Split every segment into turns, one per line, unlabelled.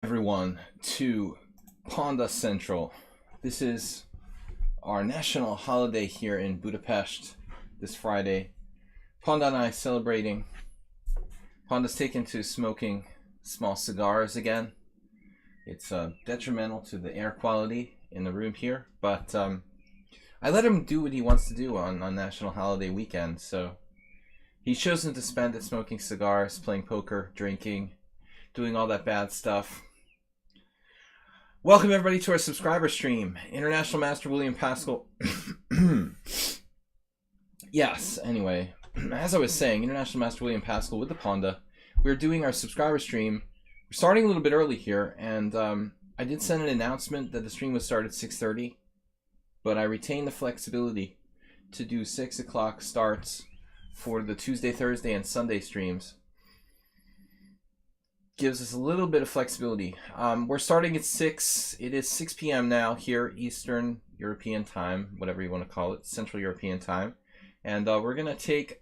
Everyone to Ponda Central. This is our national holiday here in Budapest this Friday. Ponda and I celebrating. Ponda's taken to smoking small cigars again. It's detrimental to the air quality in the room here, but I let him do what he wants to do on national holiday weekend, so he's chosen to spend it smoking cigars, playing poker, drinking, doing all that bad stuff. Welcome everybody to our subscriber stream. International Master William Paschall. Yes, anyway, as I was saying, International Master William Paschall with the Ponda. We're doing our subscriber stream. We're starting a little bit early here, and I did send an announcement that the stream would start at 6:30, but I retain the flexibility to do 6 o'clock starts for the Tuesday, Thursday, and Sunday streams. Gives us a little bit of flexibility. We're starting at 6. It is 6 p.m. now here, Eastern European time, whatever you want to call it, Central European time. And we're going to take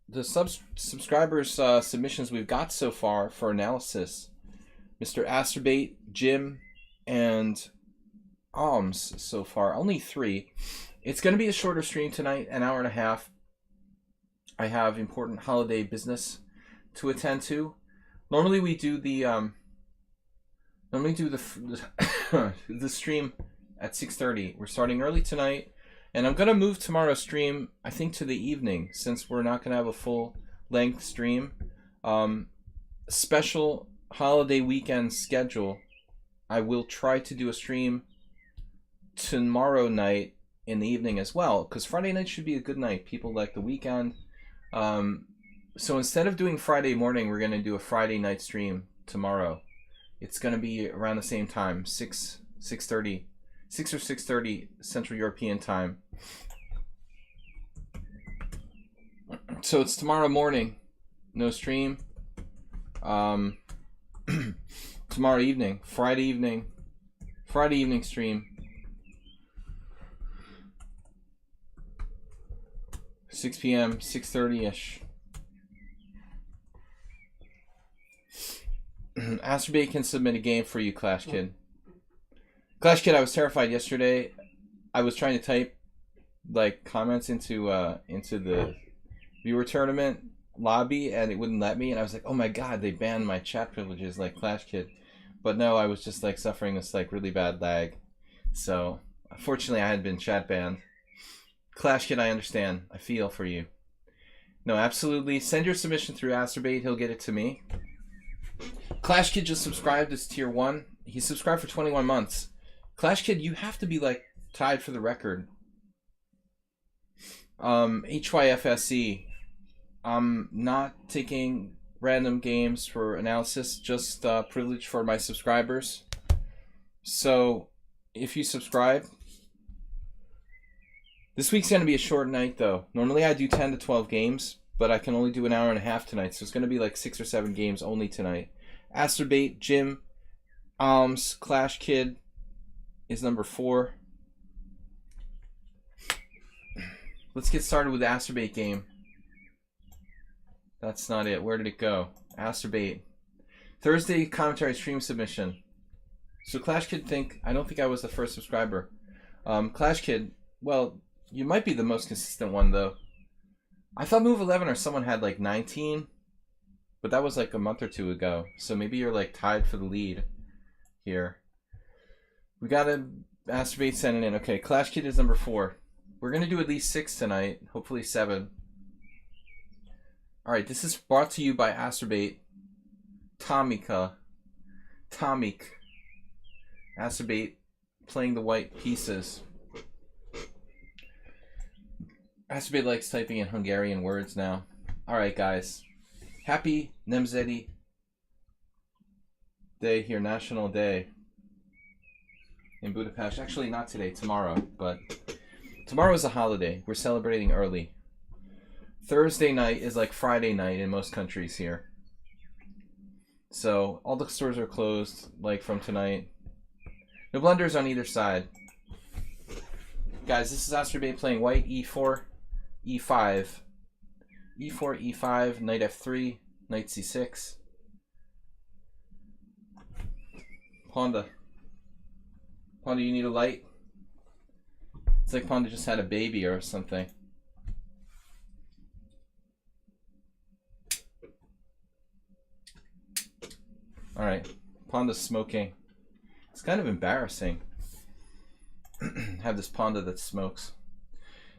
the subscribers' submissions we've got so far for analysis. Mr. Asterbait, Jim, and Alms so far. Only 3. It's going to be a shorter stream tonight, an hour and a half. I have important holiday business to attend to. Normally we do the the stream at 6:30. We're starting early tonight, and I'm gonna move tomorrow's stream, I think, to the evening, since we're not gonna have a full length stream. Special holiday weekend schedule. I will try to do a stream tomorrow night in the evening as well, because Friday night should be a good night. People like the weekend. So instead of doing Friday morning, we're going to do a Friday night stream tomorrow. It's going to be around the same time, 6:30, 6 or 6:30 Central European time. So it's tomorrow morning, no stream. Tomorrow evening, Friday evening stream. 6 p.m., 6:30-ish. Asterbait can submit a game for you, Clash Kid. Clash Kid, I was terrified yesterday. I was trying to type like comments into the viewer tournament lobby, and it wouldn't let me. And I was like, oh my god, they banned my chat privileges like Clash Kid. But no, I was just like suffering this like really bad lag. So unfortunately, I had been chat banned. Clash Kid, I understand. I feel for you. No, absolutely. Send your submission through Asterbait. He'll get it to me. Clash Kid just subscribed as tier 1. He subscribed for 21 months. Clash Kid, you have to be like tied for the record. HYFSE. I'm not taking random games for analysis, just privilege for my subscribers. So if you subscribe, this week's going to be a short night though. Normally I do 10 to 12 games, but I can only do an hour and a half tonight, so it's going to be like 6 or 7 games only tonight. Asterbait, Jim, Alms, Clash Kid is number 4. Let's get started with the Asterbait game. That's not it. Where did it go? Asterbait. Thursday commentary stream submission. So Clash Kid, I don't think I was the first subscriber. Clash Kid, well, you might be the most consistent one though. I thought Move 11 or someone had like 19, but that was like a month or 2 ago. So maybe you're like tied for the lead here. We got a Asterbait sending in. Okay, Clash Kid is number 4. We're going to do at least 6 tonight, hopefully 7. Alright, this is brought to you by Asterbait. Tomik. Asterbait playing the white pieces. Asterbait likes typing in Hungarian words now. Alright, guys. Happy Nemzeti Day here, National Day in Budapest. Actually, not today, tomorrow. But tomorrow is a holiday. We're celebrating early. Thursday night is like Friday night in most countries here. So all the stores are closed, like from tonight. No blunders on either side. Guys, this is Asterbait playing white e4, e5. e4, e5, knight f3, knight c6. Panda. Panda, you need a light? It's like Panda just had a baby or something. Alright. Panda's smoking. It's kind of embarrassing. Have this Panda that smokes.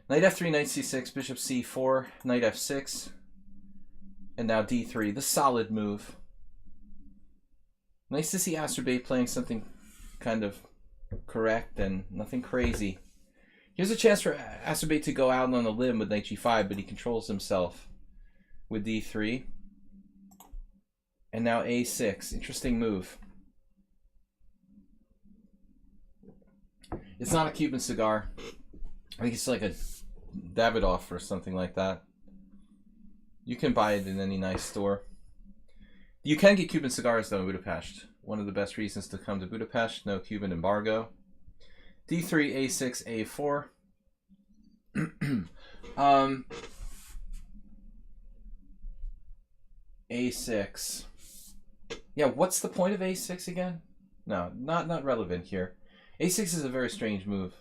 Knight f3, knight c6, bishop c4, knight f6, and now d3. The solid move. Nice to see Asterbait playing something kind of correct and nothing crazy. Here's a chance for Asterbait to go out on a limb with knight g5, but he controls himself with d3. And now a6. Interesting move. It's not a Cuban cigar. I think it's like a Davidoff or something like that. You can buy it in any nice store. You can get Cuban cigars though in Budapest. One of the best reasons to come to Budapest. No Cuban embargo. D3, A6, A4. A6. Yeah, what's the point of A6 again? No, not relevant here. A6 is a very strange move.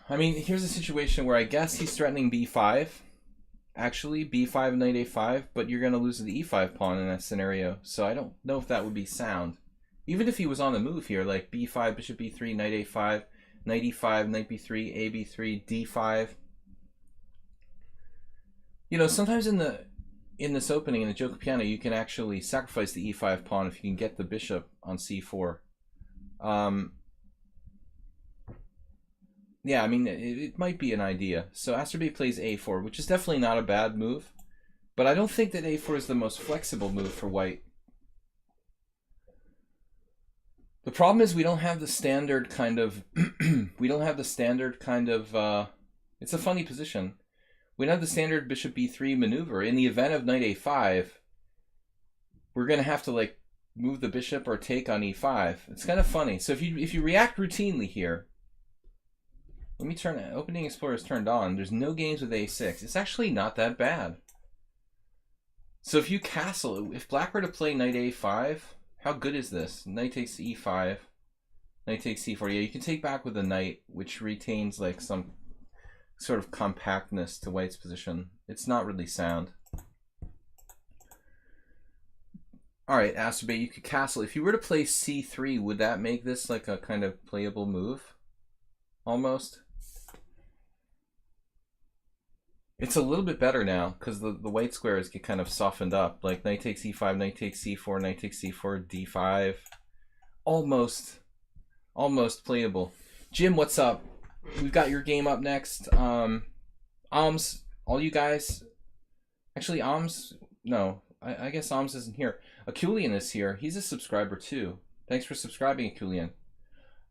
I mean, here's a situation where I guess he's threatening b5. Actually, b5, knight a5, but you're going to lose the e5 pawn in that scenario. So I don't know if that would be sound. Even if he was on the move here, like b5, bishop b3, knight a5, knight e5, knight b3, a b3, d5. You know, sometimes in this opening, in the Joker piano, you can actually sacrifice the e5 pawn if you can get the bishop on c4. Yeah, I mean, it might be an idea. So Asterbait plays a4, which is definitely not a bad move. But I don't think that a4 is the most flexible move for white. The problem is we don't have the standard kind of... it's a funny position. We don't have the standard bishop b3 maneuver. In the event of knight a5, we're going to have to, like, move the bishop or take on e5. It's kind of funny. So if you react routinely here... Let me turn it. Opening Explorer is turned on. There's no games with a6. It's actually not that bad. So if you castle, if black were to play knight a5, how good is this? Knight takes e5, knight takes c4. Yeah, you can take back with the knight, which retains like some sort of compactness to white's position. It's not really sound. All right, Asterbait, you could castle. If you were to play c3, would that make this like a kind of playable move? Almost. It's a little bit better now because the white squares get kind of softened up. Like knight takes e5, knight takes c4, knight takes c4, d5. Almost playable. Jim, what's up? We've got your game up next. Alms, all you guys. Actually, Alms, no. I guess Alms isn't here. Aculian is here. He's a subscriber too. Thanks for subscribing, Aculian.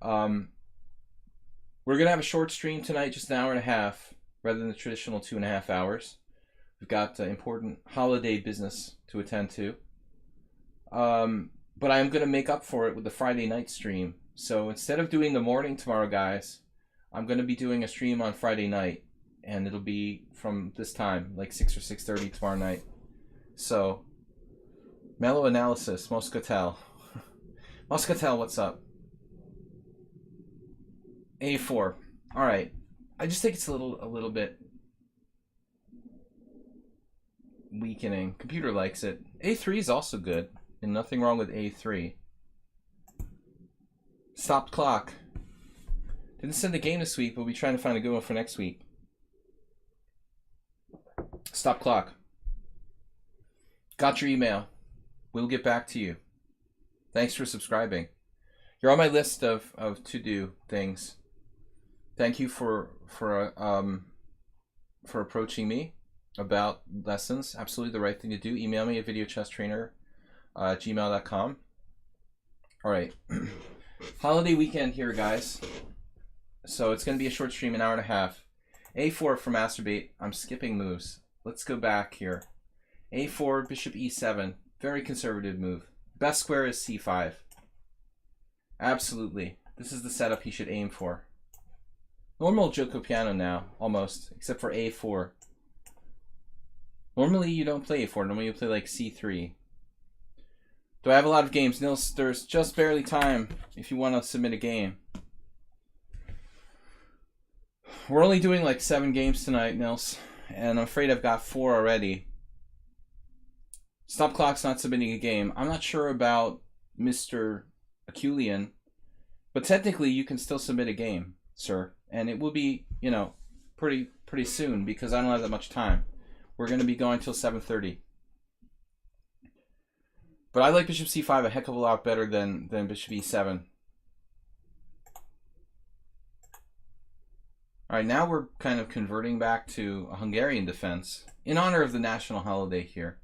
We're going to have a short stream tonight, just an hour and a half. Rather than the traditional 2.5 hours. We've got important holiday business to attend to. But I'm going to make up for it with the Friday night stream. So instead of doing the morning tomorrow, guys, I'm going to be doing a stream on Friday night. And it'll be from this time, like 6 or 6:30 tomorrow night. So, Mellow Analysis, Moscatel. Moscatel, what's up? A4. All right. I just think it's a little bit weakening. Computer likes it. A3 is also good, and nothing wrong with A3. Stopped clock. Didn't send a game this week, but we'll be trying to find a good one for next week. Stop clock. Got your email. We'll get back to you. Thanks for subscribing. You're on my list of to-do things. Thank you for approaching me about lessons. Absolutely the right thing to do. Email me at videochesstrainer@gmail.com. All right. Holiday weekend here, guys. So it's going to be a short stream, an hour and a half. A4 from Masturbate. I'm skipping moves. Let's go back here. A4, bishop e7. Very conservative move. Best square is c5. Absolutely. This is the setup he should aim for. Normal Joko piano now, almost, except for A4. Normally you don't play A4, normally you play like C3. Do I have a lot of games? Nils, there's just barely time if you want to submit a game. We're only doing like 7 games tonight, Nils, and I'm afraid I've got 4 already. Stop Clock's not submitting a game. I'm not sure about Mr. Aculian, but technically you can still submit a game, sir, and it will be, you know, pretty soon because I don't have that much time. We're going to be going till 7:30. But I like Bishop C5 a heck of a lot better than Bishop E7. Alright, now we're kind of converting back to a Hungarian defense in honor of the national holiday here.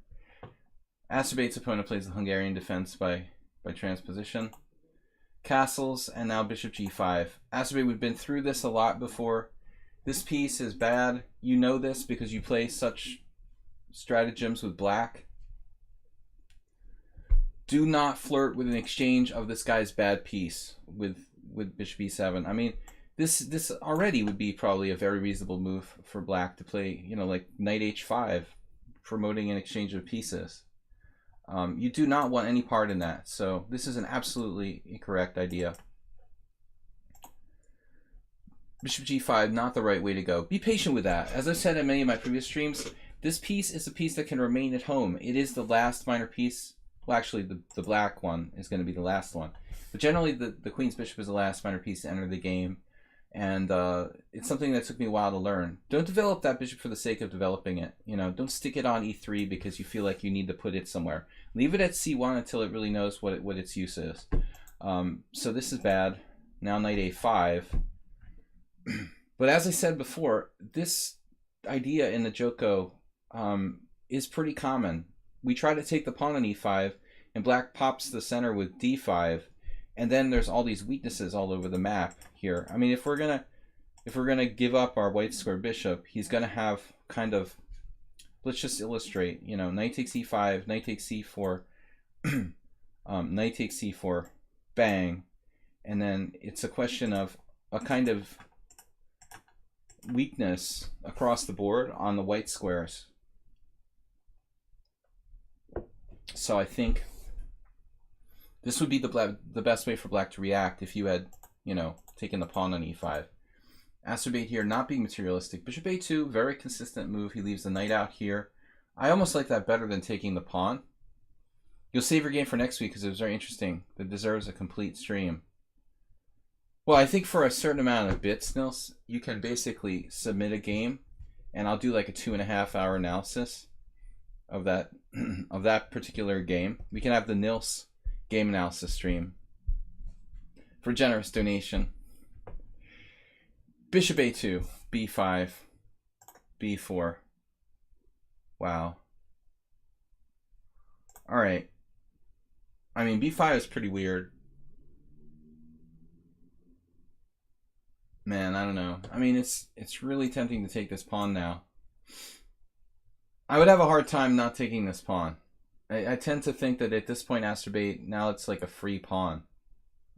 Acerbate's opponent plays the Hungarian defense by transposition. Castles, and now Bishop G5. Acerbate, we've been through this a lot before. This piece is bad. You know this because you play such stratagems with black. Do not flirt with an exchange of this guy's bad piece with Bishop E7. I mean, this already would be probably a very reasonable move for black to play, you know, like Knight H5, promoting an exchange of pieces. You do not want any part in that, so this is an absolutely incorrect idea. Bishop G5, not the right way to go. Be patient with that. As I've said in many of my previous streams, this piece is a piece that can remain at home. It is the last minor piece. Well, actually, the black one is going to be the last one. But generally, the Queen's Bishop is the last minor piece to enter the game. And it's something that took me a while to learn. Don't develop that bishop for the sake of developing it. You know, don't stick it on E3 because you feel like you need to put it somewhere. Leave it at C1 until it really knows what its use is. So this is bad. Now Knight A5. But as I said before, this idea in the Joko is pretty common. We try to take the pawn on E5, and black pops the center with D5, and then there's all these weaknesses all over the map here. I mean, if we're gonna give up our white square bishop, he's gonna have kind of, let's just illustrate, you know, knight takes E5, knight takes C4, knight takes C4, bang, and then it's a question of a kind of weakness across the board on the white squares. So I think this would be the best way for black to react if you had, you know, taken the pawn on E5. Acerbate here, not being materialistic. Bishop A2, very consistent move. He leaves the knight out here. I almost like that better than taking the pawn. You'll save your game for next week because it was very interesting. That deserves a complete stream. Well, I think for a certain amount of bits, Nils, you can basically submit a game, and I'll do like a 2.5-hour analysis of that of that particular game. We can have the Nils game analysis stream for generous donation. Bishop A2, B5, B4. Wow. All right. I mean, B5 is pretty weird. Man, I don't know. I mean, it's really tempting to take this pawn now. I would have a hard time not taking this pawn. I tend to think that at this point, Acerbate, now it's like a free pawn,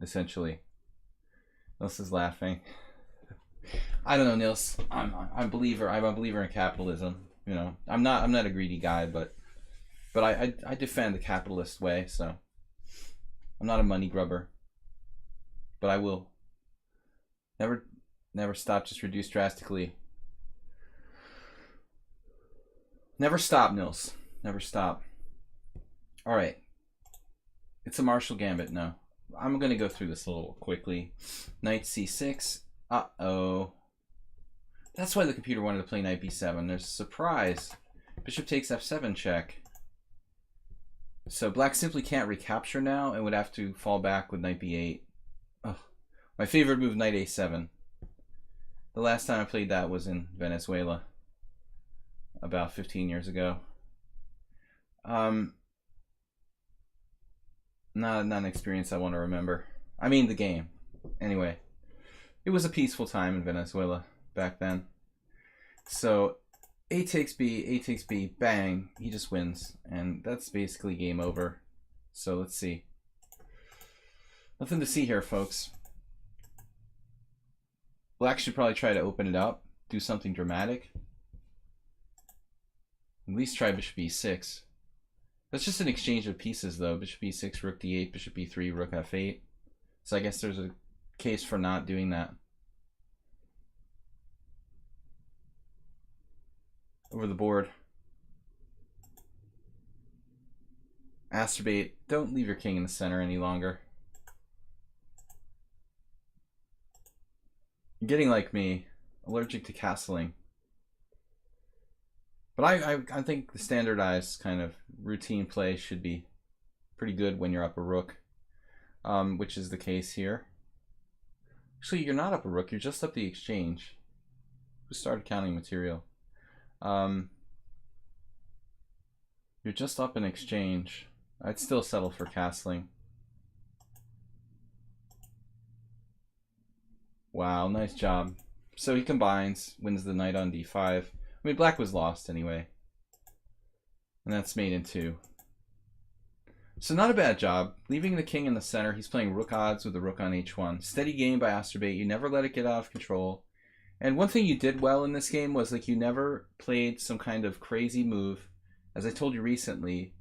essentially. Nils is laughing. I don't know, Nils. I'm a believer in capitalism. You know, I'm not a greedy guy, but I defend the capitalist way. So I'm not a money grubber, but I will never stop, just reduce drastically. Never stop, Nils. Never stop. All right. It's a Marshall Gambit now. I'm going to go through this a little quickly. Knight C6. Uh-oh. That's why the computer wanted to play Knight B7. There's a surprise. Bishop takes F7 check. So black simply can't recapture now and would have to fall back with Knight B8. Ugh. My favorite move, Knight A7. The last time I played that was in Venezuela, about 15 years ago. Not an experience I want to remember. I mean the game. Anyway, it was a peaceful time in Venezuela back then. So A takes B, bang, he just wins. And that's basically game over. So let's see. Nothing to see here, folks. Black should probably try to open it up, do something dramatic. At least try Bishop E6. That's just an exchange of pieces, though. Bishop e6, rook d8, bishop e3, rook f8. So I guess there's a case for not doing that. Over the board. Masturbate. Don't leave your king in the center any longer. You're getting like me, allergic to castling. But I think the standardized kind of routine play should be pretty good when you're up a rook, which is the case here. Actually, you're not up a rook, you're just up the exchange. Who started counting material? You're just up an exchange. I'd still settle for castling. Wow, nice job. So he combines, wins the knight on d5. I mean, black was lost anyway. And that's mate in 2. So not a bad job. Leaving the king in the center, he's playing rook odds with the rook on h1. Steady game by Masturbate. You never let it get out of control. And one thing you did well in this game was like you never played some kind of crazy move. As I told you recently,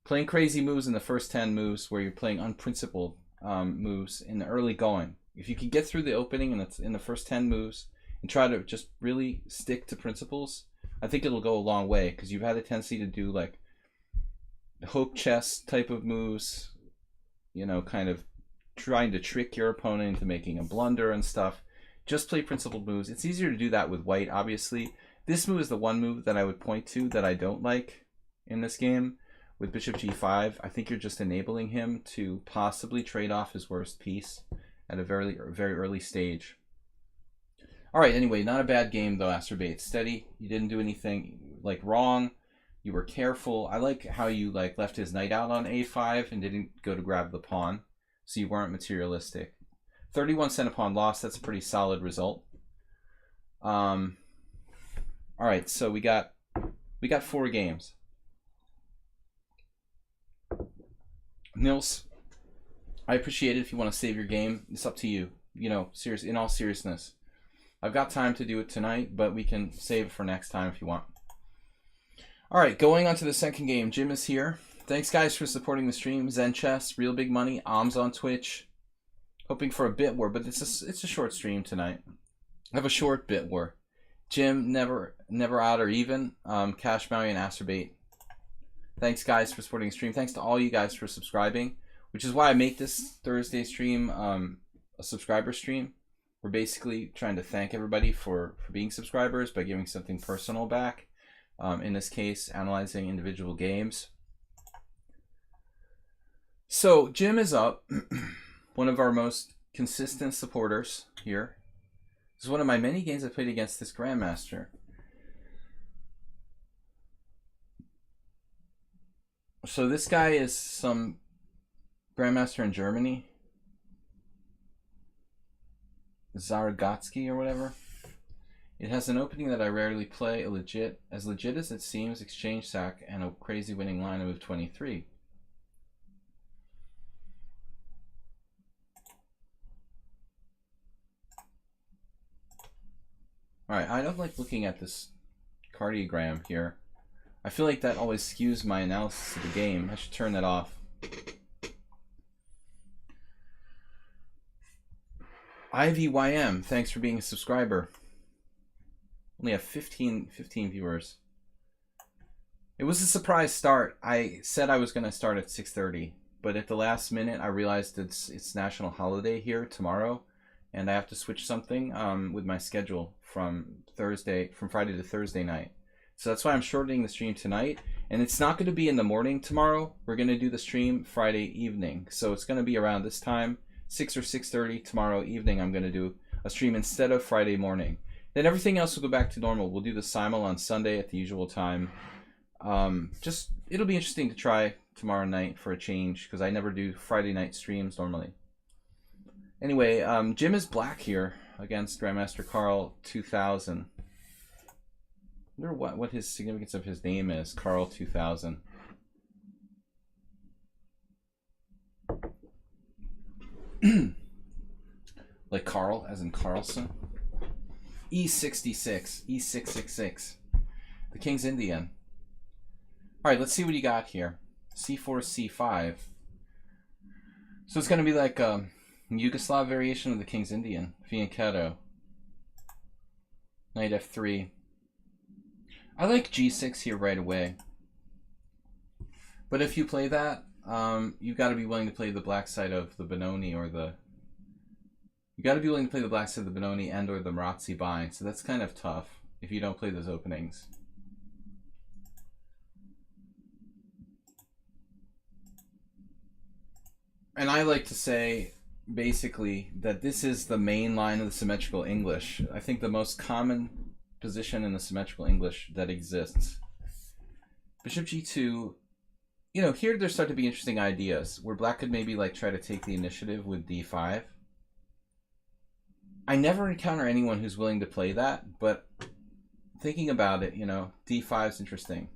playing crazy moves in the first 10 moves where you're playing unprincipled moves in the early going. If you can get through the opening and it's in the first 10 moves and try to just really stick to principles, I think it'll go a long way, because you've had a tendency to do like hope chess type of moves, you know, kind of trying to trick your opponent into making a blunder and stuff. Just play principled moves. It's easier to do that with white, obviously. This move is the one move that I would point to that I don't like in this game. With bishop g5, I think you're just enabling him to possibly trade off his worst piece at a very early stage. All right, anyway, not a bad game though, Masturbate. Steady. You didn't do anything like wrong. You were careful. I like how you like left his knight out on a5 and didn't go to grab the pawn, so you weren't materialistic. 31 cent a pawn loss. That's a pretty solid result. All right, so we got 4 games. Nils, I appreciate it if you want to save your game. It's up to you. You know, in all seriousness. I've got time to do it tonight, but we can save it for next time if you want. All right, going on to the second game. Jim is here. Thanks, guys, for supporting the stream. Zen Chess, Real Big Money, Om's on Twitch. Hoping for a bit war, but it's a short stream tonight. I have a short bit war. Jim, never out or even. Cash Maui and Masturbate. Thanks, guys, for supporting the stream. Thanks to all you guys for subscribing, which is why I make this Thursday stream a subscriber stream. We're basically trying to thank everybody for being subscribers by giving something personal back. In this case, analyzing individual games. So Jim is up, one of our most consistent supporters here. This is one of my many games I played against this Grandmaster. So this guy is some Grandmaster in Germany. Zaragotsky or whatever. It has an opening that I rarely play, as legit as it seems, exchange sack, and a crazy winning line of move 23. Alright, I don't like looking at this cardiogram here. I feel like that always skews my analysis of the game. I should turn that off. IVYM, thanks for being a subscriber. Only have 15 viewers. It was a surprise start. I said I was going to start at 6:30, but at the last minute I realized it's national holiday here tomorrow, and I have to switch something with my schedule from Friday to Thursday night. So that's why I'm shortening the stream tonight, and it's not going to be in the morning tomorrow. We're going to do the stream Friday evening, so it's going to be around this time, 6 or 6:30 tomorrow evening. I'm going to do a stream instead of Friday morning. Then everything else will go back to normal. We'll do the simul on Sunday at the usual time. It'll be interesting to try tomorrow night for a change, because I never do Friday night streams normally. Anyway, Jim is black here against Grandmaster Carl 2000. I wonder what his significance of his name is, Carl 2000. Like Carl, as in Carlson. E66, E666. The King's Indian. Alright, let's see what you got here. c4, c5. So it's going to be like a Yugoslav variation of the King's Indian, fianchetto. Knight f3. I like g6 here right away. But if you play that, you've got to be willing to play the black side of the Benoni or the... You got to be willing to play the black side of the Benoni and or the Marazzi bind. So that's kind of tough if you don't play those openings. And I like to say, basically, that this is the main line of the symmetrical English. I think the most common position in the symmetrical English that exists. Bishop g2, you know, here there start to be interesting ideas where black could maybe like try to take the initiative with d5. I never encounter anyone who's willing to play that, but thinking about it, you know, d5 is interesting.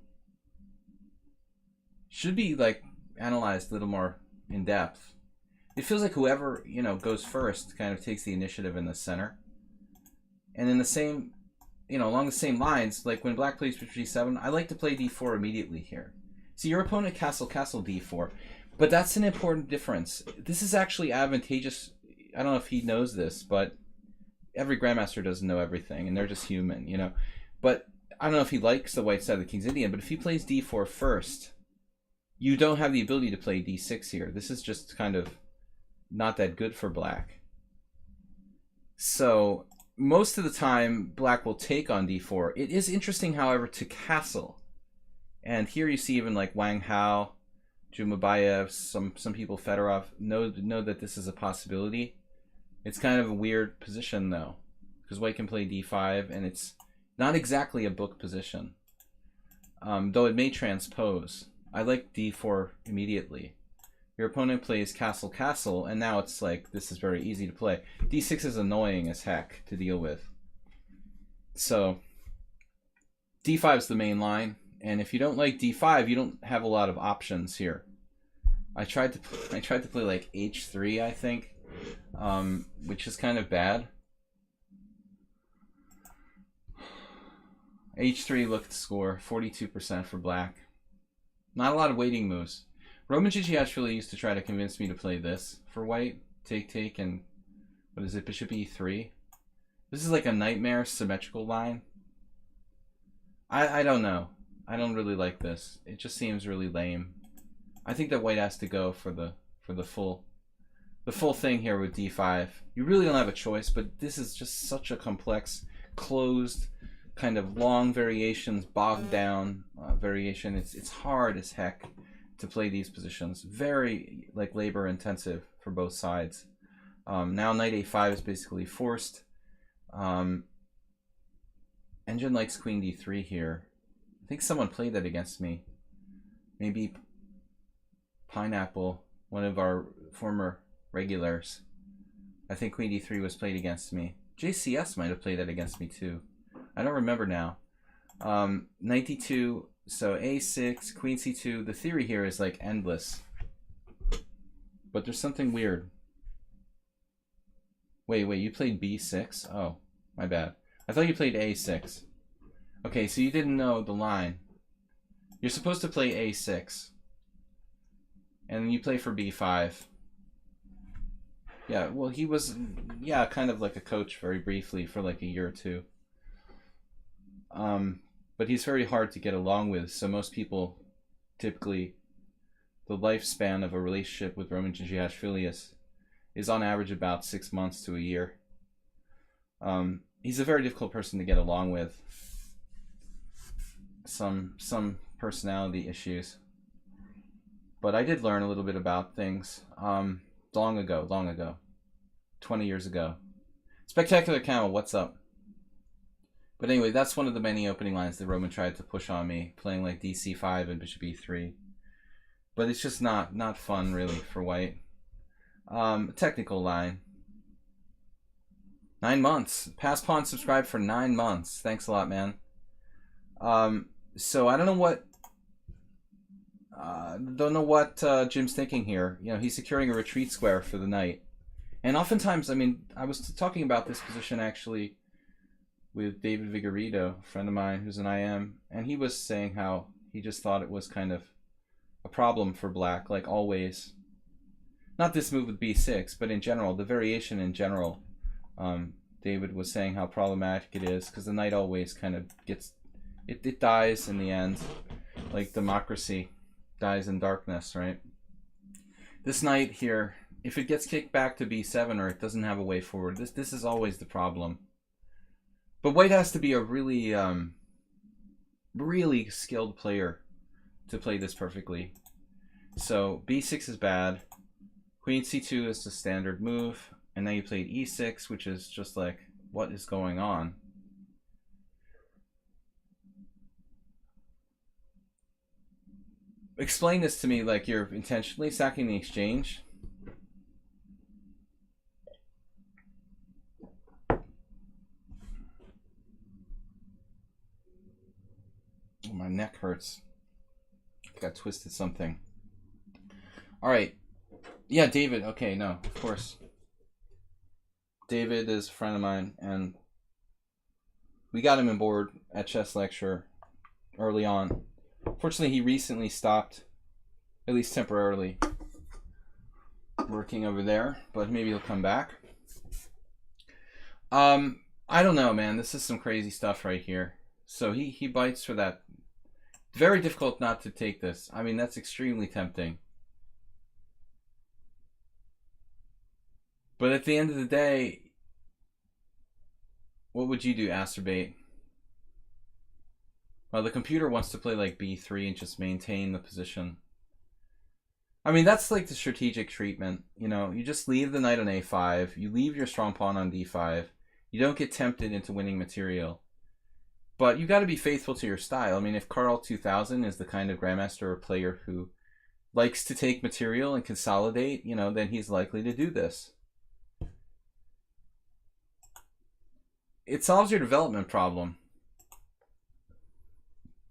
Should be like analyzed a little more in depth. It feels like whoever, you know, goes first kind of takes the initiative in the center. And in the same, you know, along the same lines, like when black plays bishop g7, I like to play d4 immediately here. See, your opponent castle d4, but that's an important difference. This is actually advantageous. I don't know if he knows this, but every grandmaster doesn't know everything, and they're just human, you know. But I don't know if he likes the white side of the King's Indian, but if he plays d4 first, you don't have the ability to play d6 here. This is just kind of not that good for black. So most of the time, black will take on d4. It is interesting, however, to castle. And here you see even like Wang Hao, Jumabayev, some people, Fedorov, know that this is a possibility. It's kind of a weird position, though, because white can play d5, and it's not exactly a book position, though it may transpose. I like d4 immediately. Your opponent plays castle, and now it's like, this is very easy to play. d6 is annoying as heck to deal with. So d5 is the main line, and if you don't like d5, you don't have a lot of options here. I tried to play like h3, I think, which is kind of bad. h3 looked to score 42% for black. Not a lot of waiting moves. Roman Gigiashvili used to try to convince me to play this for white. Take, and what is it, bishop e3? This is like a nightmare symmetrical line. I don't know. I don't really like this. It just seems really lame. I think that white has to go for the full thing here with d5. You really don't have a choice, but this is just such a complex, closed, kind of long variations, bogged down variation. It's hard as heck to play these positions. Very like labor intensive for both sides. Now knight a5 is basically forced. Engine likes queen d3 here. I think someone played that against me. Maybe Pineapple, one of our former regulars. I think queen d3 was played against me. JCS might have played that against me too. I don't remember now. Knight d2, so a6, queen c2. The theory here is like endless. But there's something weird. Wait, you played b6? Oh, my bad. I thought you played a6. Okay, so you didn't know the line. You're supposed to play a6. And then you play for b5. Yeah, well, he was, yeah, kind of like a coach very briefly for like a year or two. But he's very hard to get along with, so most people, typically, the lifespan of a relationship with Roman Gigiashvili is on average about 6 months to a year. He's a very difficult person to get along with. Some personality issues. But I did learn a little bit about things long ago, 20 years ago. Spectacular Camel, what's up? But anyway, that's one of the many opening lines that Roman tried to push on me, playing like dc5 and bishop e3. But it's just not fun, really, for white. Technical line. 9 months. Pass Pawn subscribed for 9 months. Thanks a lot, man. So I don't know what Jim's thinking here. You know, he's securing a retreat square for the knight. And oftentimes, I mean, I was talking about this position actually with David Vigorito, a friend of mine who's an IM, and he was saying how he just thought it was kind of a problem for black, like always. Not this move with b6, but in general, the variation in general. David was saying how problematic it is because the knight always kind of gets, it dies in the end, like democracy dies in darkness, right? This knight here, if it gets kicked back to b7 or it doesn't have a way forward, this is always the problem. But white has to be a really, really skilled player to play this perfectly. So b6 is bad. Queen c2 is the standard move. And now you played e6, which is just like, what is going on? Explain this to me like you're intentionally sacking the exchange. Oh, my neck hurts. I got twisted something. All right. Yeah, David. Okay, no, of course. David is a friend of mine, and we got him on board at Chess Lecture early on. Fortunately, he recently stopped, at least temporarily, working over there, but maybe he'll come back. I don't know, man. This is some crazy stuff right here. So he bites for that. Very difficult not to take this. I mean, that's extremely tempting. But at the end of the day, what would you do, Asterbate? Well, the computer wants to play like b3 and just maintain the position. I mean, that's like the strategic treatment. You know, you just leave the knight on a5. You leave your strong pawn on d5. You don't get tempted into winning material. But you got to be faithful to your style. I mean, if Carl 2000 is the kind of grandmaster or player who likes to take material and consolidate, you know, then he's likely to do this. It solves your development problem.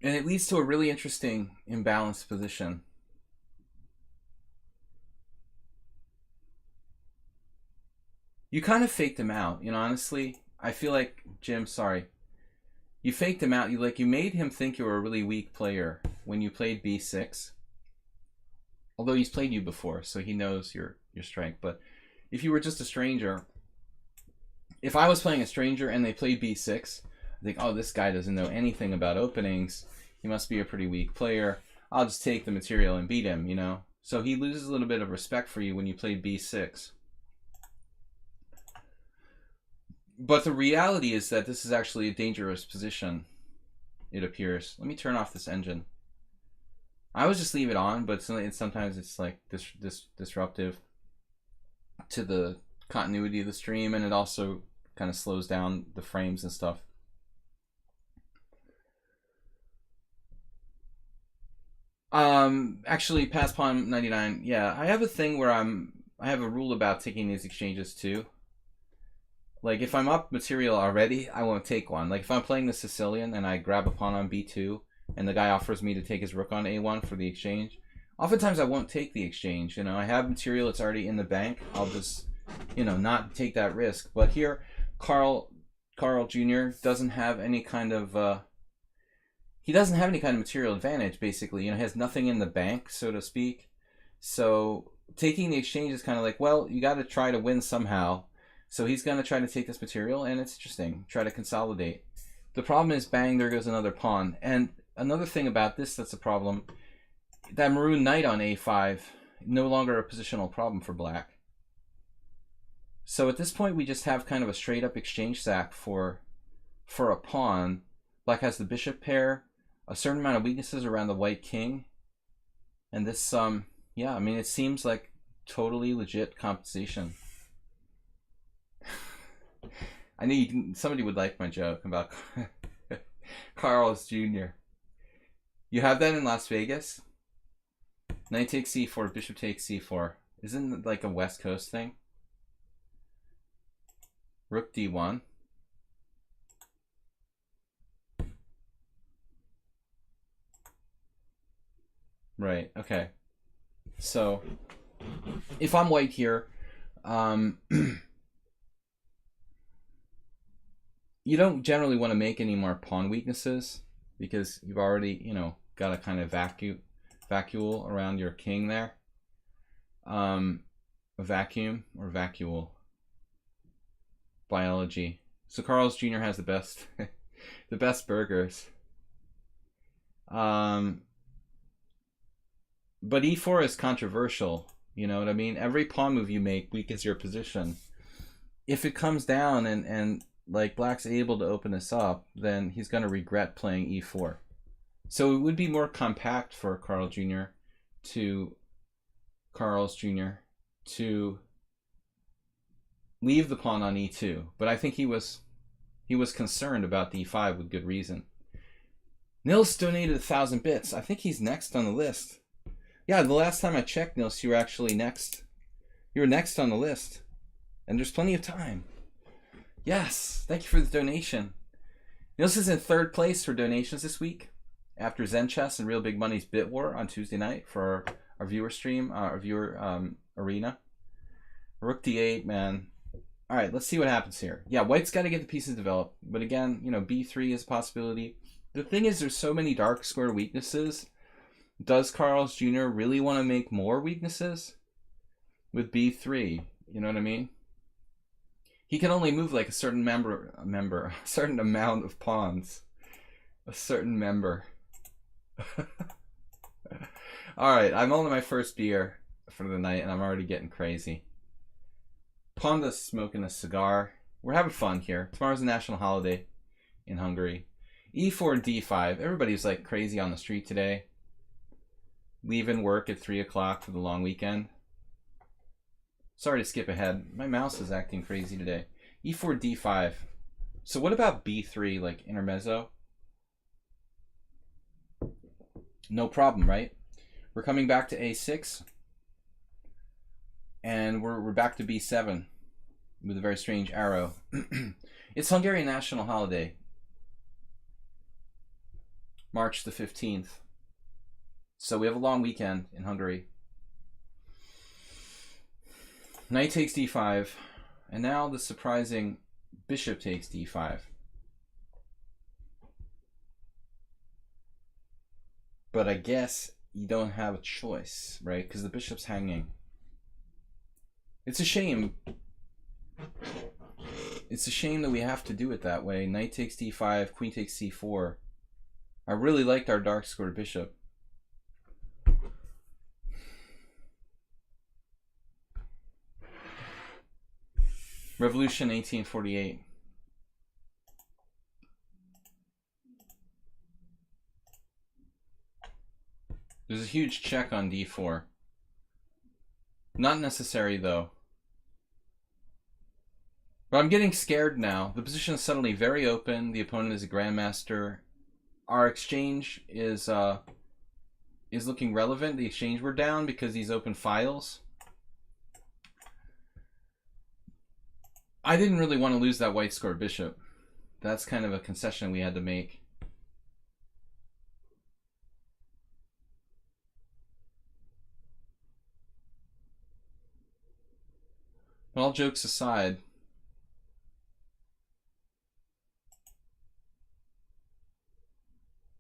And it leads to a really interesting imbalanced position. You kind of faked him out, you know, honestly. I feel like, Jim, sorry. You faked him out. You made him think you were a really weak player when you played b6. Although he's played you before, so he knows your strength. But if you were just a stranger, if I was playing a stranger and they played b6, I think, oh, this guy doesn't know anything about openings. He must be a pretty weak player. I'll just take the material and beat him, you know? So he loses a little bit of respect for you when you played b6. But the reality is that this is actually a dangerous position, it appears. Let me turn off this engine. I would just leave it on, but sometimes it's like disruptive to the continuity of the stream, and it also kind of slows down the frames and stuff. Actually, pass pawn 99. Yeah, I have a thing where I have a rule about taking these exchanges too. Like, if I'm up material already, I won't take one. Like, if I'm playing the Sicilian and I grab a pawn on b2 and the guy offers me to take his rook on a1 for the exchange, oftentimes I won't take the exchange. You know, I have material that's already in the bank. I'll just, you know, not take that risk. But here, Carl Jr. doesn't have any kind of he doesn't have any kind of material advantage, basically. You know, he has nothing in the bank, so to speak. So taking the exchange is kind of like, well, you got to try to win somehow. So he's going to try to take this material, and it's interesting. Try to consolidate. The problem is, bang, there goes another pawn. And another thing about this that's a problem, that maroon knight on a5, no longer a positional problem for black. So at this point, we just have kind of a straight-up exchange sack for a pawn. Black has the bishop pair, a certain amount of weaknesses around the white king. And this, yeah, I mean, it seems like totally legit compensation. I knew somebody would like my joke about Carlos Jr. You have that in Las Vegas? Knight takes c4, bishop takes c4. Isn't it like a West Coast thing? Rook d1. Right, okay. So, if I'm white here, you don't generally want to make any more pawn weaknesses because you've already, you know, got to kind of vacuole around your king there. A vacuum or vacuole. Biology. So Carl's Jr. has the best, the best burgers. But e4 is controversial. You know what I mean? Every pawn move you make weakens your position. If it comes down and like black's able to open this up, then he's going to regret playing e4. So it would be more compact for Carl's Jr. to leave the pawn on e2. But I think he was concerned about the e5 with good reason. Nils donated 1,000 bits. I think he's next on the list. Yeah, the last time I checked, Nils, you were actually next. You were next on the list. And there's plenty of time. Yes, thank you for the donation. Nils is in 3rd place for donations this week, after Zen Chess and Real Big Money's Bit War on Tuesday night for our viewer stream, our viewer arena. Rook d8, man. All right, let's see what happens here. Yeah, white's got to get the pieces developed. But again, you know, b3 is a possibility. The thing is, there's so many dark square weaknesses. Does Carl's Jr. really want to make more weaknesses with b3? You know what I mean? He can only move like a certain a certain amount of pawns. A certain member. Alright, I'm on my first beer for the night and I'm already getting crazy. Panda's smoking a cigar. We're having fun here. Tomorrow's a national holiday in Hungary. e4 d5. Everybody's like crazy on the street today. Leaving work at 3 o'clock for the long weekend. Sorry to skip ahead. My mouse is acting crazy today. e4 d5. So what about b3, like intermezzo? No problem, right? We're coming back to a6. And we're back to b7 with a very strange arrow. It's Hungarian national holiday. March the 15th. So we have a long weekend in Hungary. Knight takes d5, and now the surprising bishop takes d5. But I guess you don't have a choice, right? Because the bishop's hanging. It's a shame. It's a shame that we have to do it that way. Knight takes d5, queen takes c4. I really liked our dark square bishop. Revolution 1848. There's a huge check on d4. Not necessary though. But I'm getting scared now. The position is suddenly very open. The opponent is a grandmaster. Our exchange is looking relevant. The exchange we're down because these open files. I didn't really want to lose that white square bishop. That's kind of a concession we had to make. But all jokes aside,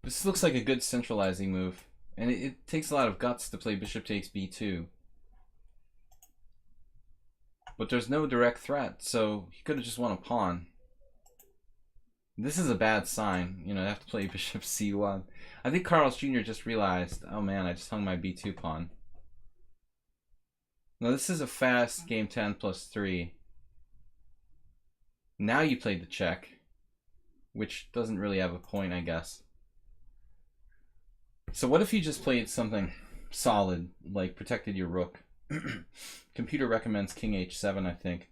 this looks like a good centralizing move. And it takes a lot of guts to play bishop takes b2. But there's no direct threat, so he could have just won a pawn. This is a bad sign, you know, I have to play bishop c1. I think Carl's Jr. just realized, oh man, I just hung my b2 pawn. Now this is a fast game 10 plus 3. Now you played the check, which doesn't really have a point, I guess. So what if you just played something solid, like protected your rook? Computer recommends king h7, I think.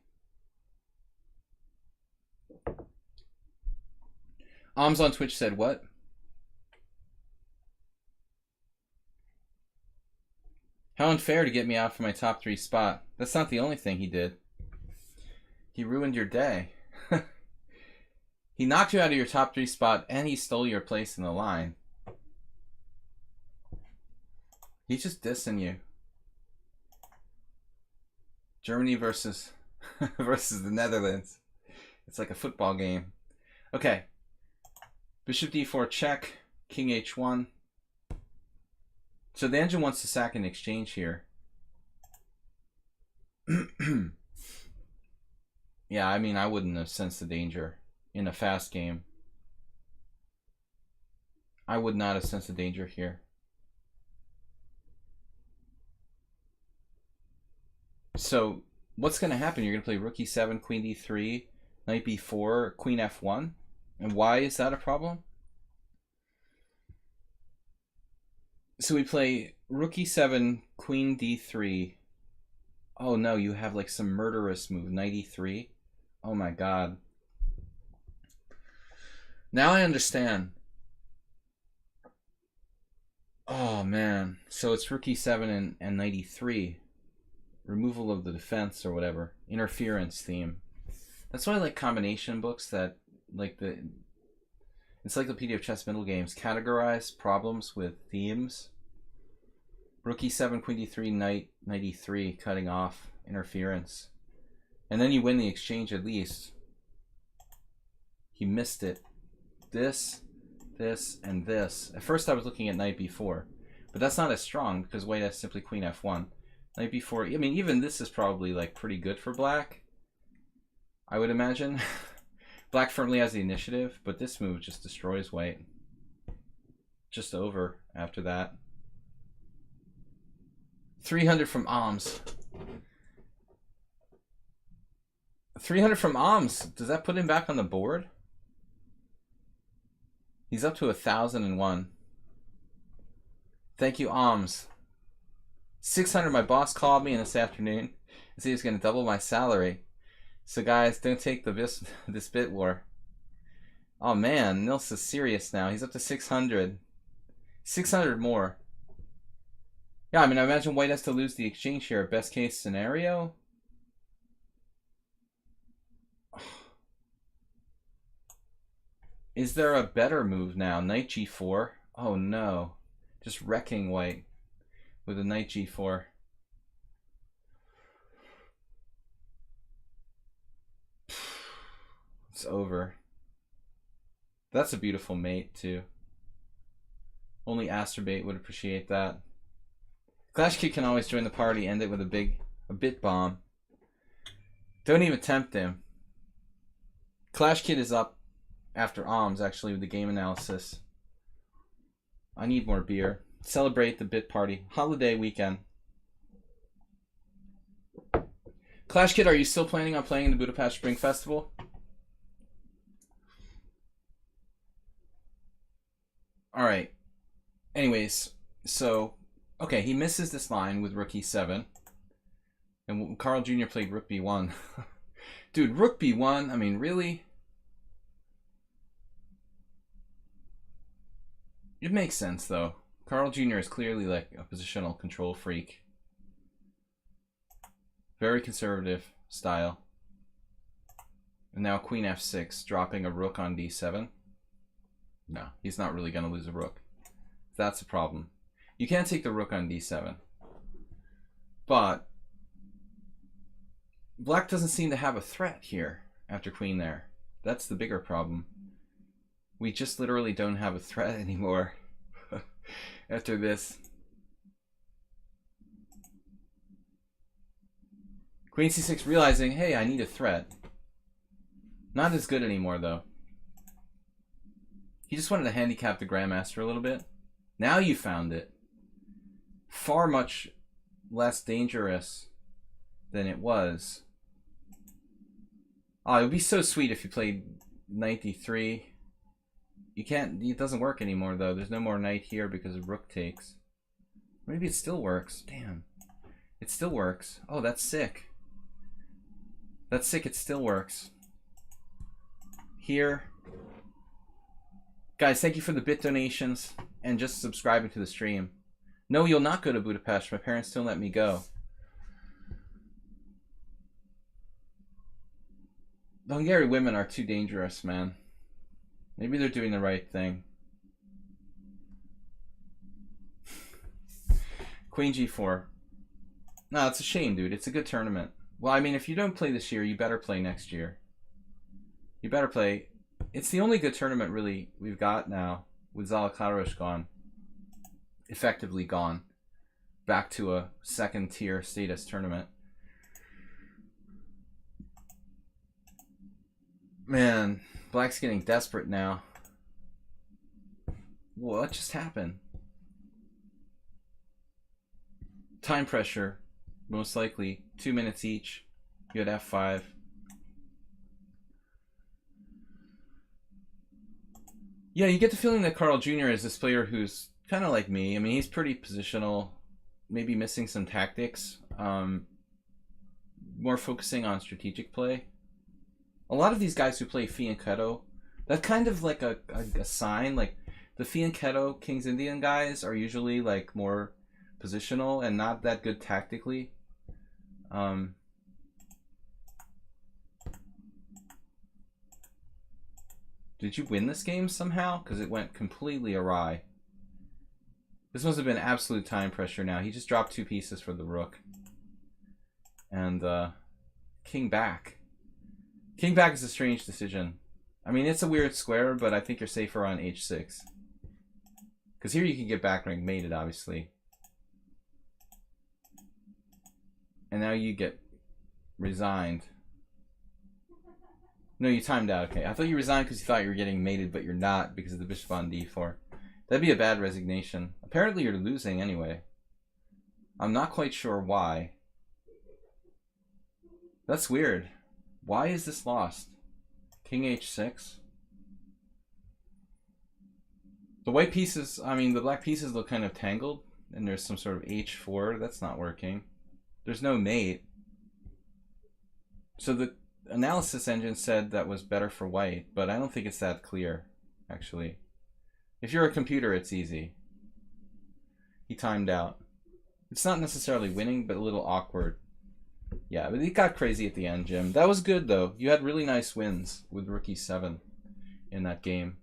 Oms on Twitch said what? How unfair to get me out for my top 3 spot. That's not the only thing he did. He ruined your day. He knocked you out of your top 3 spot and he stole your place in the line. He's just dissing you. Germany versus versus the Netherlands. It's like a football game. Okay. Bishop d4 check. King h1. So the engine wants to sack an exchange here. Yeah, I mean, I wouldn't have sensed the danger in a fast game. I would not have sensed the danger here. So what's going to happen? You're going to play rook e7, queen d3, knight b4, queen f1. And why is that a problem? So we play rook e7, queen d3. Oh no, you have like some murderous move, knight e3. Oh my god. Now I understand. Oh man. So it's rook e7 and knight e3. Removal of the defense or whatever. Interference theme. That's why I like combination books that, like the Encyclopedia of Chess Middle Games, categorize problems with themes. Rook e7, queen d3, knight e3, cutting off interference. And then you win the exchange at least. He missed it. This, and this. At first I was looking at knight b4, but that's not as strong because white has simply queen f1. Knight b4, I mean, even this is probably like pretty good for black, I would imagine. Black firmly has the initiative, but this move just destroys white. Just over after that. 300 from Alms. 300 from Alms. Does that put him back on the board? He's up to 1,001. Thank you, Alms. 600. My boss called me this afternoon and said he was going to double my salary. So guys, don't take this bit war. Oh man, Nils is serious now. He's up to 600. 600 more. Yeah, I mean, I imagine white has to lose the exchange here. Best case scenario. Is there a better move now? Knight g4. Oh no. Just wrecking white with a knight g4. It's over. That's a beautiful mate too. Only Asterbait would appreciate that. Clash Kid can always join the party, end it with a bit bomb. Don't even tempt him. Clash Kid is up after Alms actually with the game analysis. I need more beer. Celebrate the bit party. Holiday weekend. Clash Kid, are you still planning on playing in the Budapest Spring Festival? Alright. Anyways, so okay, he misses this line with rook e7. And Carl Jr. played rook b1. Dude, rook b1, I mean, really? It makes sense, though. Carl Jr. is clearly like a positional control freak. Very conservative style. And now queen f6, dropping a rook on d7. No, he's not really going to lose a rook. That's a problem. You can't take the rook on d7. But black doesn't seem to have a threat here after queen there. That's the bigger problem. We just literally don't have a threat anymore after this. Queen c6 realizing, hey, I need a threat. Not as good anymore, though. He just wanted to handicap the Grandmaster a little bit. Now you found it. Far much less dangerous than it was. Oh, it would be so sweet if you played knight d3. You can't, it doesn't work anymore though. There's no more knight here because of rook takes. Maybe it still works. Damn. It still works. Oh, that's sick. That's sick, it still works. Here. Guys, thank you for the bit donations and just subscribing to the stream. No, you'll not go to Budapest. My parents don't let me go. The Hungarian women are too dangerous, man. Maybe they're doing the right thing. Queen g4. No, it's a shame, dude. It's a good tournament. Well, I mean, if you don't play this year, you better play next year. You better play. It's the only good tournament, really, we've got now with Zalakaros gone. effectively gone. Back to a second tier status tournament. Man, Black's getting desperate now. What just happened? Time pressure, most likely. 2 minutes each. You had F5. Yeah, you get the feeling that Carl Jr. is this player who's kind of like me. I mean, he's pretty positional, maybe missing some tactics, more focusing on strategic play. A lot of these guys who play Fianchetto, that's kind of like a sign. Like the Fianchetto Kings Indian guys are usually like more positional and not that good tactically. Did you win this game somehow? Because it went completely awry. This must have been absolute time pressure now. He just dropped 2 pieces for the rook. And king back. King back is a strange decision. I mean, it's a weird square, but I think you're safer on h6. Because here you can get back rank mated, obviously. And now you get resigned. No, you timed out. Okay, I thought you resigned because you thought you were getting mated, but you're not because of the bishop on d4. That'd be a bad resignation. Apparently you're losing anyway. I'm not quite sure why. That's weird. Why is this lost? King h6. The white pieces, I mean, the black pieces look kind of tangled, and there's some sort of h4. That's not working. There's no mate. So the analysis engine said that was better for white, but I don't think it's that clear, actually. If you're a computer, it's easy. He timed out. It's not necessarily winning, but a little awkward. Yeah, but it got crazy at the end, Jim. That was good, though. You had really nice wins with rook e7 in that game.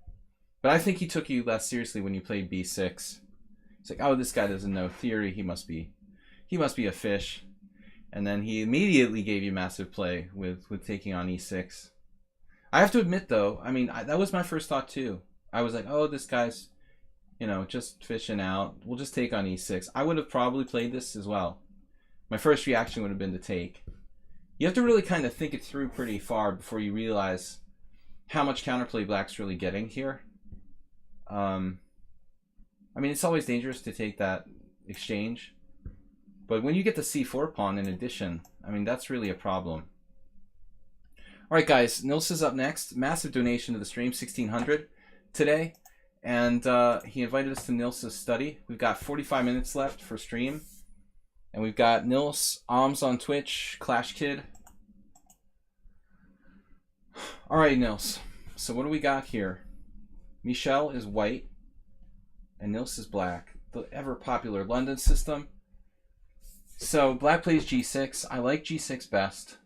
But I think he took you less seriously when you played b6. It's like, oh, this guy doesn't know theory. He must be a fish. And then he immediately gave you massive play with taking on e6. I have to admit, though, I mean, that was my first thought, too. I was like, oh, this guy's, you know, just fishing out. We'll just take on e6. I would have probably played this as well. My first reaction would have been to take. You have to really kind of think it through pretty far before you realize how much counterplay black's really getting here. I mean, it's always dangerous to take that exchange. But when you get the c4 pawn in addition, I mean, that's really a problem. All right, guys, Nils is up next. Massive donation to the stream, 1,600 today. And he invited us to Nils' study. We've got 45 minutes left for stream. And we've got Nils, Alms on Twitch, Clash Kid. All right, Nils. So what do we got here? Michelle is white, and Nils is black. The ever-popular London system. So black plays g6. I like g6 best,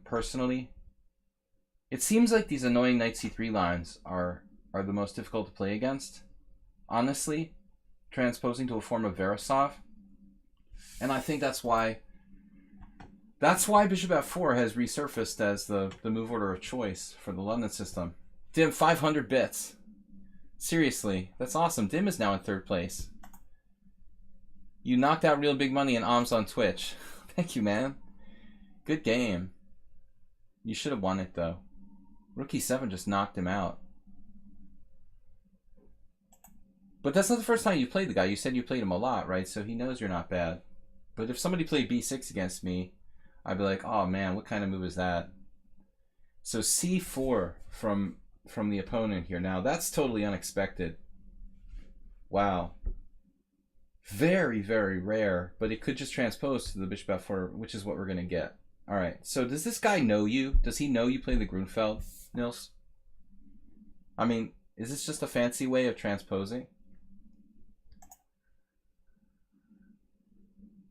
personally. It seems like these annoying knight c3 lines are the most difficult to play against. Honestly, transposing to a form of Veresov. And I think that's why bishop f4 has resurfaced as the move order of choice for the London system. Dim, 500 bits. Seriously, that's awesome. Dim is now in 3rd place. You knocked out real big money in Alms on Twitch. Thank you, man. Good game. You should have won it, though. Rook e7 just knocked him out. But that's not the first time you played the guy. You said you played him a lot, right? So he knows you're not bad. But if somebody played b6 against me, I'd be like, oh man, what kind of move is that? So c4 from the opponent here. Now, that's totally unexpected. Wow. Very, very rare, but it could just transpose to the bishop f4, which is what we're going to get. All right, so does this guy know you? Does he know you play the Grunfeld, Nils? I mean, is this just a fancy way of transposing?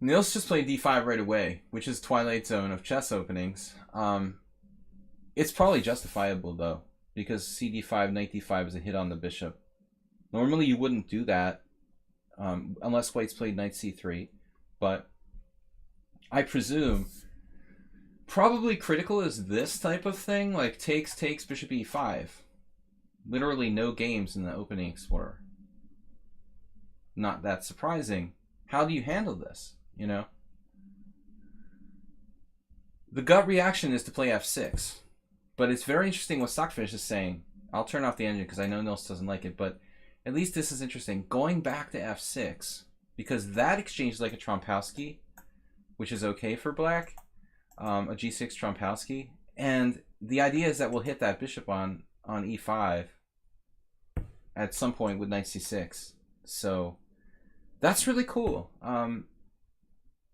Nils just played d5 right away, which is Twilight Zone of chess openings. It's probably justifiable, though, because cd5, knight d5 is a hit on the bishop. Normally you wouldn't do that unless white's played knight c3, but I presume probably critical is this type of thing, like takes, bishop e5. Literally no games in the opening explorer. not that surprising. How do you handle this? You know? The gut reaction is to play f6. But it's very interesting what Stockfish is saying. I'll turn off the engine because I know Nils doesn't like it, but at least this is interesting. Going back to f6, because that exchange is like a Trompowsky, which is okay for black, a g6 Trompowsky. And the idea is that we'll hit that bishop on e5 at some point with knight c6. So that's really cool.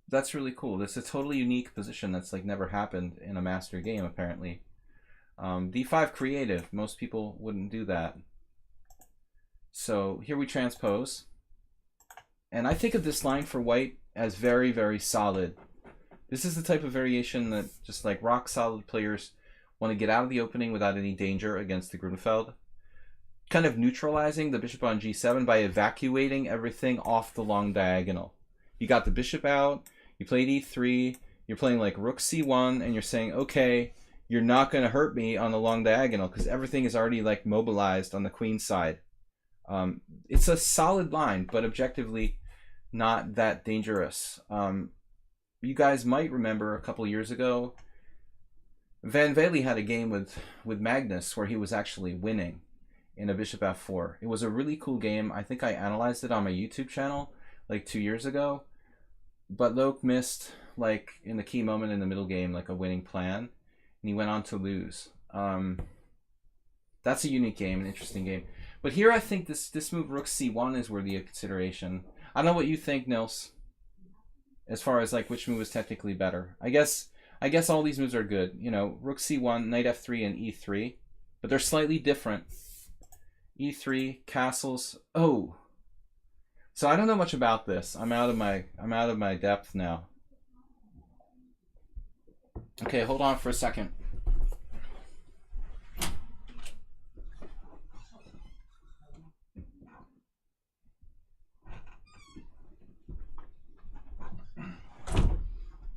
That's really cool. This is a totally unique position that's like never happened in a master game, apparently. d5 creative. Most people wouldn't do that. So here we transpose. And I think of this line for white as very, very solid. This is the type of variation that just like rock solid players want to get out of the opening without any danger against the Grunfeld. Kind of neutralizing the bishop on g7 by evacuating everything off the long diagonal. You got the bishop out, you played e3, you're playing like rook c1, and you're saying, okay, you're not going to hurt me on the long diagonal because everything is already like mobilized on the queen side. It's a solid line, but objectively not that dangerous. You guys might remember a couple years ago, Van Velde had a game with Magnus where he was actually winning in a bishop f4. It was a really cool game. I think I analyzed it on my YouTube channel like 2 years ago. But Loke missed, like, in the key moment in the middle game, like a winning plan. And he went on to lose. That's a unique game, an interesting game. But here I think this move, rook c1, is worthy of consideration. I don't know what you think, Nils, as far as, like, which move is technically better. I guess all these moves are good. You know, rook c1, knight f3, and e3. But they're slightly different. e3, castles. Oh. So I don't know much about this. I'm out of my depth now. Okay, hold on for a second.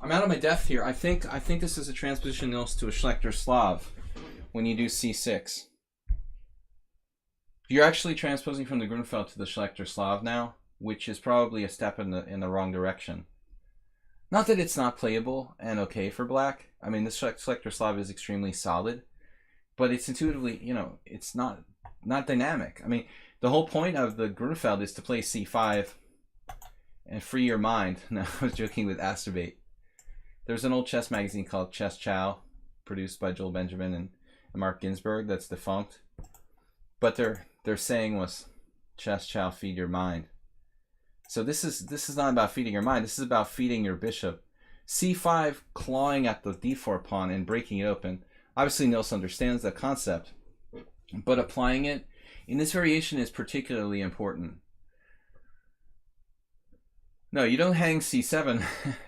I'm out of my depth here. I think this is a transposition Nils to a Schlechter Slav when you do c6. You're actually transposing from the Grunfeld to the Schlechter Slav now, which is probably a step in the wrong direction. Not that it's not playable and okay for black. I mean, the Schlechter Slav is extremely solid, but it's intuitively, you know, it's not dynamic. I mean, the whole point of the Grunfeld is to play c5 and free your mind. No, I was joking with Asterbait. There's an old chess magazine called Chess Chow, produced by Joel Benjamin and Mark Ginsburg, that's defunct. But their saying was, Chess Chow, feed your mind. So this is not about feeding your mind. This is about feeding your bishop. c5 clawing at the d4 pawn and breaking it open. Obviously, Nils understands that concept, but applying it in this variation is particularly important. No, you don't hang c7.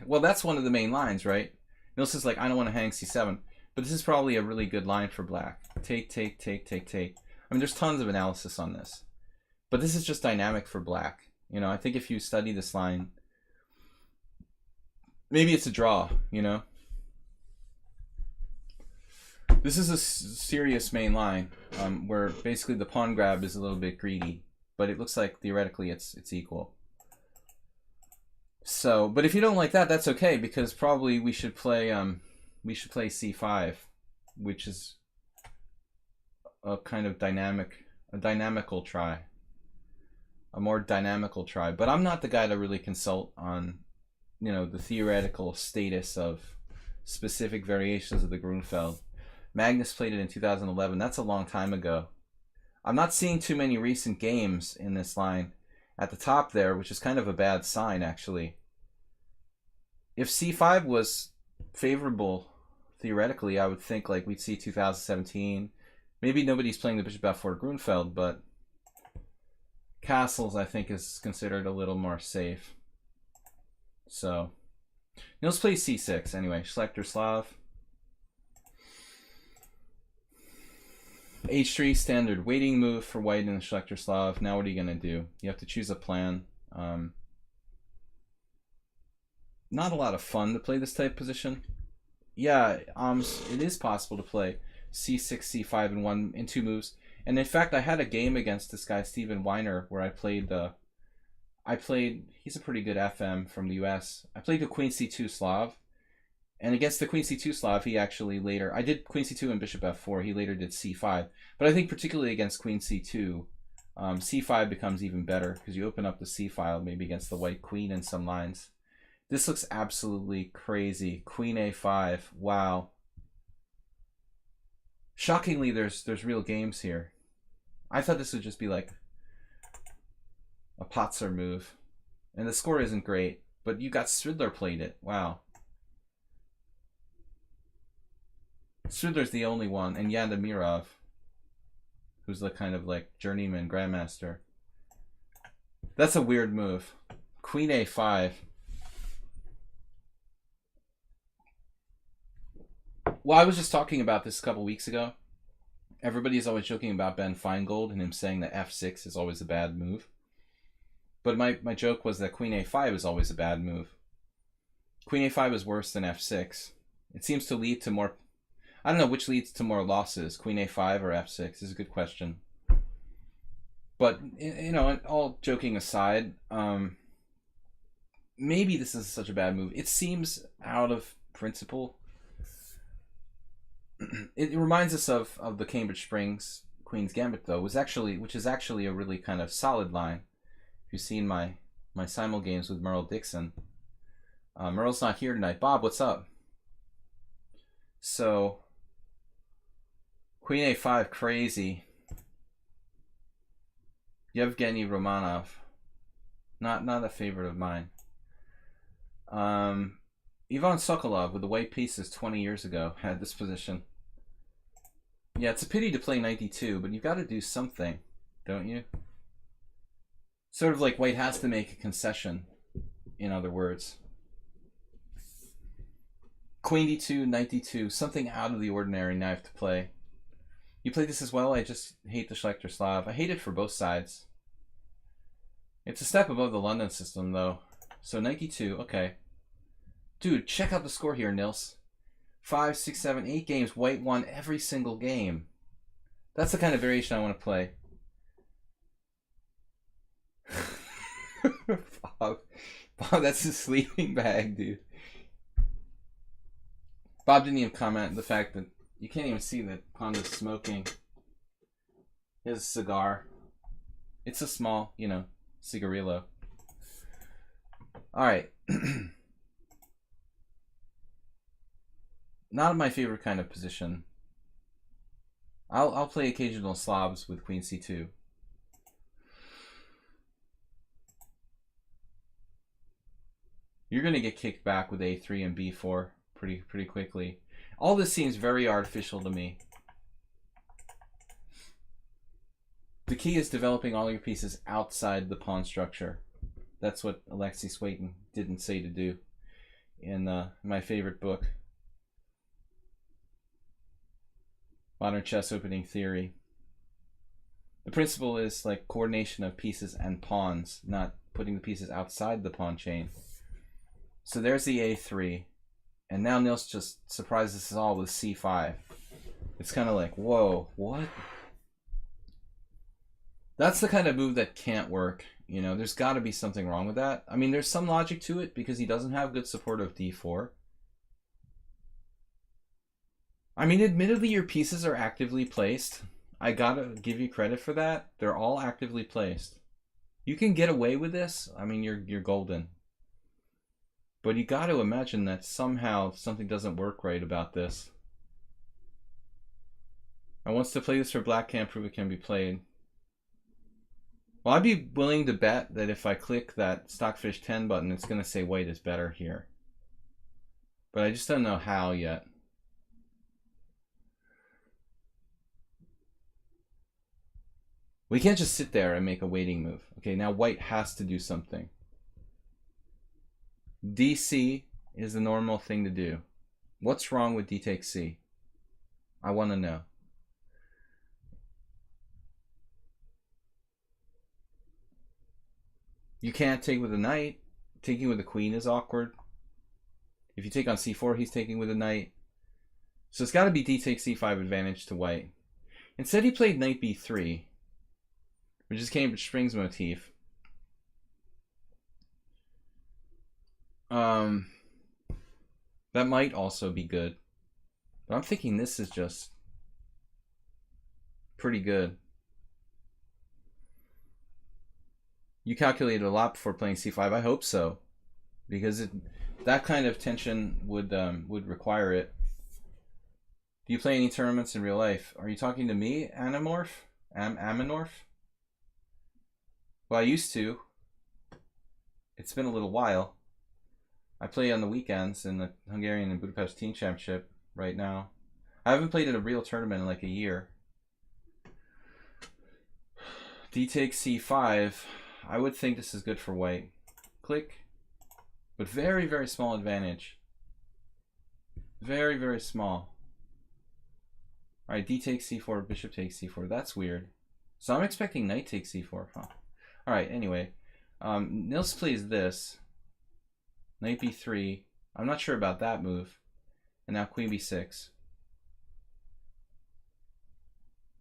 Well, that's one of the main lines, right? Nils is like, I don't want to hang c7, but this is probably a really good line for black. Take, take, take, take, take. I mean, there's tons of analysis on this, but this is just dynamic for black. You know, I think if you study this line, maybe it's a draw, you know? This is a serious main line where basically the pawn grab is a little bit greedy, but it looks like theoretically it's equal. So, but if you don't like that, that's okay, because probably we should play c5, which is a kind of dynamical try. A more dynamical try. But I'm not the guy to really consult on, you know, the theoretical status of specific variations of the Grunfeld. Magnus played it in 2011. That's a long time ago. I'm not seeing too many recent games in this line at the top there, which is kind of a bad sign, actually. If c5 was favorable, theoretically, I would think like we'd see 2017. Maybe nobody's playing the bishop f4 Grunfeld, but castles, I think, is considered a little more safe. So, Nils plays c6 anyway. Schlechter Slav. h3, standard waiting move for white in the Schlechter Slav. Now what are you going to do? You have to choose a plan. Not a lot of fun to play this type of position. Yeah, it is possible to play c6, c5 in 2 moves. And in fact, I had a game against this guy, Steven Weiner, where I played he's a pretty good FM from the US. I played the Queen C2 Slav. And against the Queen C2 Slav, he actually later, I did Queen C2 and Bishop F4. He later did C5. But I think particularly against Queen C2, C5 becomes even better because you open up the C file maybe against the white queen in some lines. This looks absolutely crazy. Queen A5. Wow. Shockingly, there's real games here. I thought this would just be like a Potzer move. And the score isn't great, but you got Stridler played it. Wow. Stridler's the only one, and Yandamirov, who's the kind of like journeyman grandmaster. That's a weird move. Queen A5. Well, I was just talking about this a couple weeks ago. Everybody's always joking about Ben Feingold and him saying that F6 is always a bad move. But my joke was that Queen A5 is always a bad move. Queen A5 is worse than F6. It seems to lead to more... I don't know which leads to more losses, Queen A5 or F6 is a good question. But, you know, all joking aside, maybe this is such a bad move. It seems out of principle. It reminds us of the Cambridge Springs Queen's Gambit, though, which is actually a really kind of solid line. If you've seen my simul games with Merle Dixon. Merle's not here tonight. Bob, what's up? So... Queen A5, crazy. Yevgeny Romanov, not a favorite of mine. Ivan Sokolov with the white pieces 20 years ago had this position. Yeah, it's a pity to play 92, but you've got to do something, don't you? Sort of like white has to make a concession, in other words. Queen D2, knight D2, something out of the ordinary knife to play. You play this as well? I just hate the Schlechter Slav. I hate it for both sides. It's a step above the London system, though. So knight d2, okay. Dude, check out the score here, Nils. 5, 6, 7, 8 games. White won every single game. That's the kind of variation I want to play. Bob, that's his sleeping bag, dude. Bob didn't even comment on the fact that you can't even see that Honda's smoking his cigar. It's a small, you know, cigarillo. Alright. Not my favorite kind of position. I'll play occasional Slavs with Queen C2. You're gonna get kicked back with A3 and B4 pretty quickly. All this seems very artificial to me. The key is developing all your pieces outside the pawn structure. That's what Alexei Swayton didn't say to do in my favorite book, Modern Chess Opening Theory. The principle is like coordination of pieces and pawns, not putting the pieces outside the pawn chain. So there's the A3. And now Nils just surprises us all with C5. It's kind of like, whoa, what? That's the kind of move that can't work. You know, there's got to be something wrong with that. I mean, there's some logic to it because he doesn't have good support of D4. I mean, admittedly, your pieces are actively placed. I gotta give you credit for that. They're all actively placed. You can get away with this. I mean, you're golden. But you got to imagine that somehow something doesn't work right about this. I wants to play this for black, can't prove it can be played. Well, I'd be willing to bet that if I click that Stockfish 10 button, it's going to say white is better here. But I just don't know how yet. We can't just sit there and make a waiting move. Okay, now white has to do something. DC is the normal thing to do. What's wrong with D takes C? I want to know. You can't take with a knight. Taking with a queen is awkward. If you take on C4, he's taking with a knight. So it's got to be D takes C5 advantage to white. Instead, he played knight B3, which is Cambridge Springs motif. Um, that might also be good. But I'm thinking this is just pretty good. You calculated a lot before playing c5. I hope so, because that kind of tension would require it. Do you play any tournaments in real life? Are you talking to me, Animorph? Aminorph? Well, I used to. It's been a little while. I play on the weekends in the Hungarian and Budapest Team Championship right now. I haven't played in a real tournament in like a year. D takes c5. I would think this is good for white. Click. But very, very small advantage. Very, very small. Alright, d takes c4, bishop takes c4. That's weird. So I'm expecting knight takes c4. Huh. Alright, anyway. Nils plays this. Knight b3. I'm not sure about that move. And now queen b6.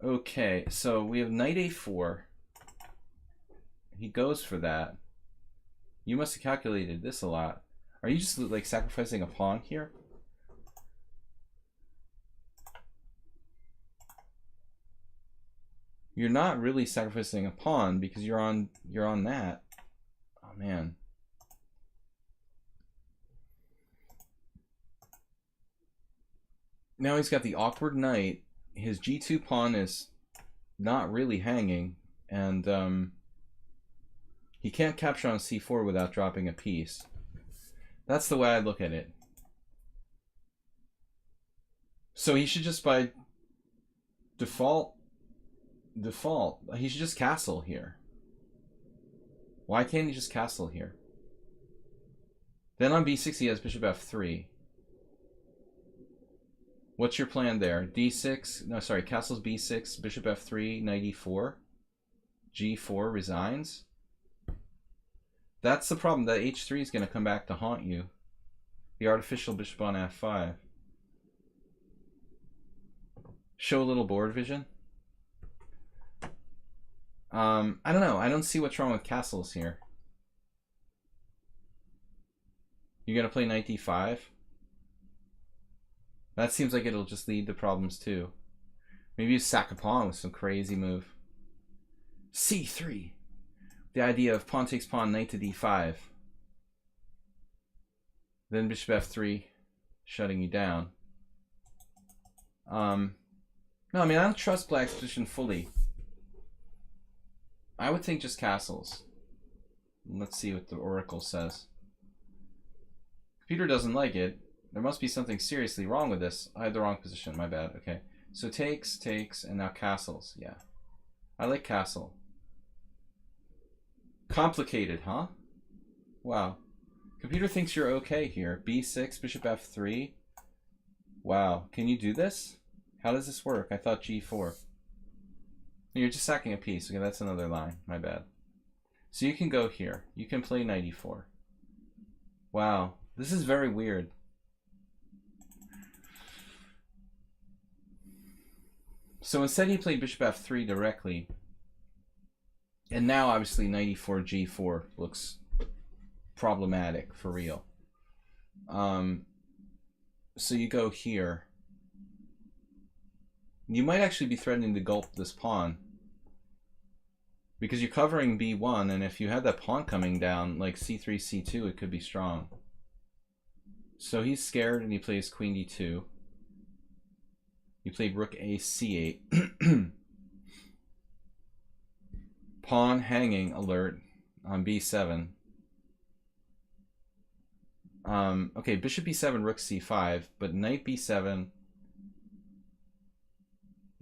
Okay, so we have knight a4. He goes for that. You must have calculated this a lot. Are you just like sacrificing a pawn here? You're not really sacrificing a pawn because you're on that. Oh man. Now he's got the awkward knight. His g2 pawn is not really hanging, and he can't capture on c4 without dropping a piece. That's the way I look at it. So he should just by default, he should just castle here. Why can't he just castle here? Then on b6 he has bishop f3. What's your plan there? d6, no sorry, castles b6, bishop f3, knight e4, g4 resigns. That's the problem. That h3 is going to come back to haunt you. The artificial bishop on f5. Show a little board vision. I don't know. I don't see what's wrong with castles here. You're going to play knight d5? That seems like it'll just lead to problems too. Maybe you sack a pawn with some crazy move. c3. The idea of pawn takes pawn, knight to d5. Then bishop f3, shutting you down. No, I mean, I don't trust black's position fully. I would think just castles. Let's see what the oracle says. Computer doesn't like it. There must be something seriously wrong with this. I had the wrong position, my bad. Okay. So takes, and now castles. Yeah. I like castle. Complicated, huh? Wow. Computer thinks you're okay here. b6, bishop f3. Wow. Can you do this? How does this work? I thought g4. You're just sacking a piece. Okay, that's another line. My bad. So you can go here. You can play knight e4. Wow. This is very weird. So instead he played bishop f3 directly. And now obviously knight e4, g4 looks problematic for real. So you go here. You might actually be threatening to gulp this pawn. Because you're covering b1, and if you had that pawn coming down, like c3, c2, it could be strong. So he's scared and he plays queen d2. You played rook a c8. Pawn hanging alert on b7. Okay, bishop b7, rook c5, but knight b7.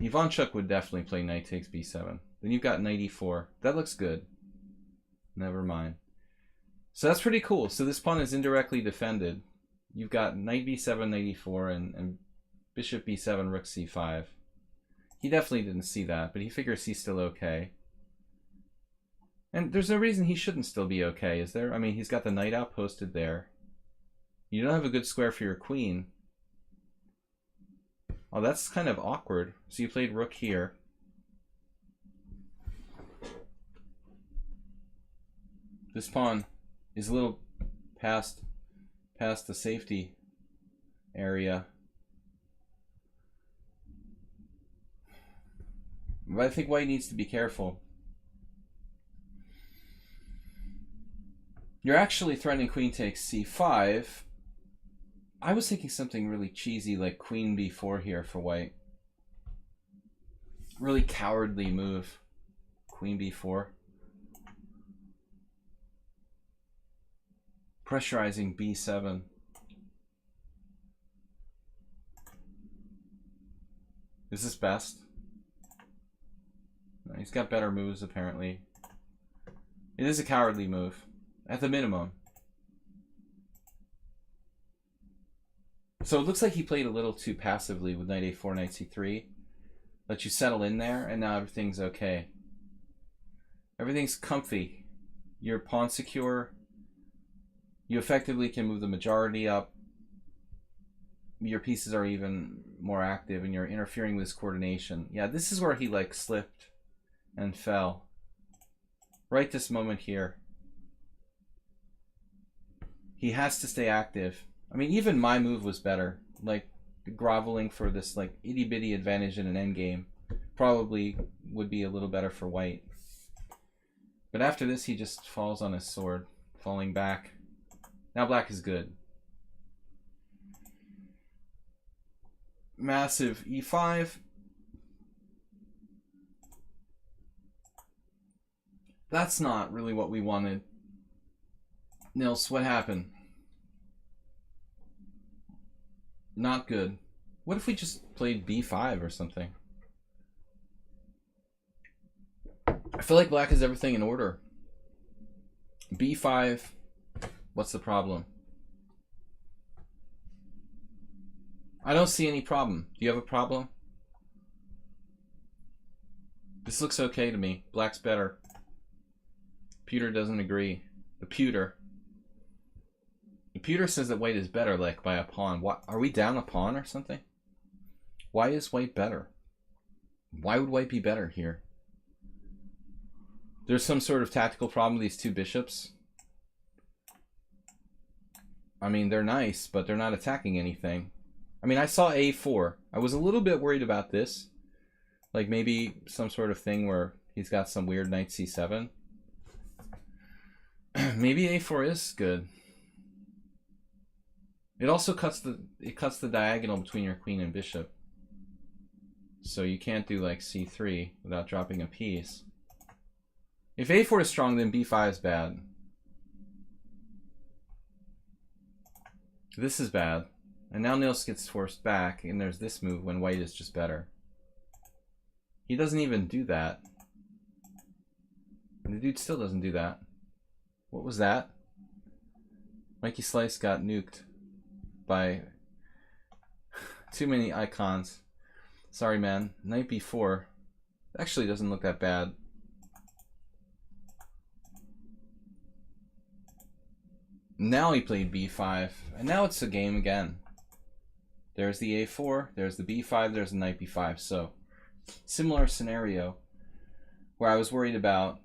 Ivanchuk would definitely play knight takes b7. Then you've got knight e4. That looks good. Never mind. So that's pretty cool. So this pawn is indirectly defended. You've got knight b7, knight e4, and bishop b7, rook c5. He definitely didn't see that, but he figures he's still okay. And there's no reason he shouldn't still be okay, is there? I mean, he's got the knight outposted there. You don't have a good square for your queen. Oh, that's kind of awkward. So you played rook here. This pawn is a little past past the safety area. But I think white needs to be careful. You're actually threatening queen takes c5. I was thinking something really cheesy like queen b4 here for white. Really cowardly move. Queen b4. Pressurizing b7. Is this best? No, he's got better moves apparently. It is a cowardly move. At the minimum. So it looks like he played a little too passively with knight a4, knight c3. Let you settle in there, and now everything's okay. Everything's comfy. You're pawn secure. You effectively can move the majority up. Your pieces are even more active, and you're interfering with his coordination. Yeah, this is where he like slipped and fell. Right this moment here. He has to stay active. I mean, even my move was better. Like, groveling for this, like, itty-bitty advantage in an endgame probably would be a little better for white. But after this, he just falls on his sword, falling back. Now black is good. Massive e5. That's not really what we wanted. Nils, what happened? Not good. What if we just played b5 or something? I feel like black has everything in order. b5. What's the problem? I don't see any problem. Do you have a problem? This looks okay to me. Black's better. Pewter doesn't agree. The pewter says that white is better, like by a pawn. What, are we down a pawn or something? Why is white better? Why would white be better here? There's some sort of tactical problem with these two bishops. I mean, they're nice, but they're not attacking anything. I mean, I saw a4. I was a little bit worried about this. Like maybe some sort of thing where he's got some weird knight c7. Maybe a4 is good. It also cuts the diagonal between your queen and bishop. So you can't do like c3 without dropping a piece. If a4 is strong, then b5 is bad. This is bad. And now Nils gets forced back, and there's this move when white is just better. He doesn't even do that. And the dude still doesn't do that. What was that? Mikey Slice got nuked by too many icons. Sorry, man. Knight b4 actually doesn't look that bad. Now he played b5, and now it's a game again. There's the a4, there's the b5, there's the knight b5. So, similar scenario where I was worried about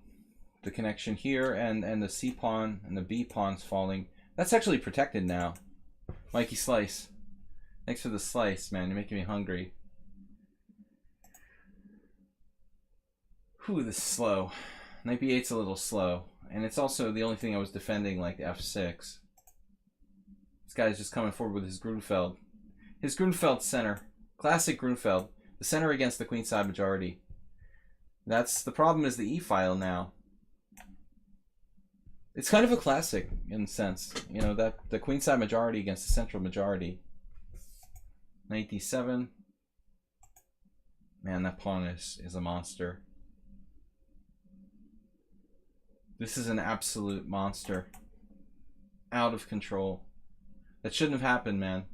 the connection here and the c pawn and the b pawns falling. That's actually protected now. Mikey Slice, thanks for the slice, man. You're making me hungry. Whew, this is slow. Knight b8's a little slow. And it's also the only thing I was defending, like f6. This guy's just coming forward with his Grunfeld. His Grunfeld center. Classic Grunfeld. The center against the queenside majority. That's the problem, is the e-file now. It's kind of a classic in a sense. You know, that the queenside majority against the central majority. Knight d7. Man, that pawn is a monster. This is an absolute monster. Out of control. That shouldn't have happened, man.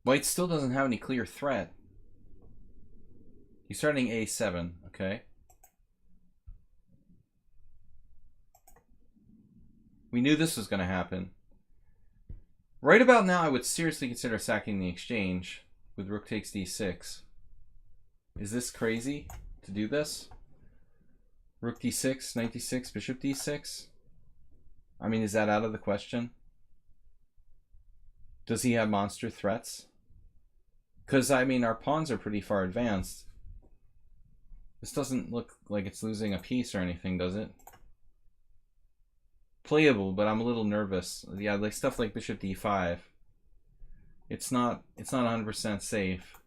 White still doesn't have any clear threat. He's starting a7, okay? We knew this was going to happen. Right about now, I would seriously consider sacking the exchange with rook takes d6. Is this crazy to do this? Rook d6, knight d6, bishop d6? I mean, is that out of the question? Does he have monster threats? Because, I mean, our pawns are pretty far advanced. This doesn't look like it's losing a piece or anything, does it? Playable, but I'm a little nervous. Yeah, like stuff like bishop d5. It's not 100% safe.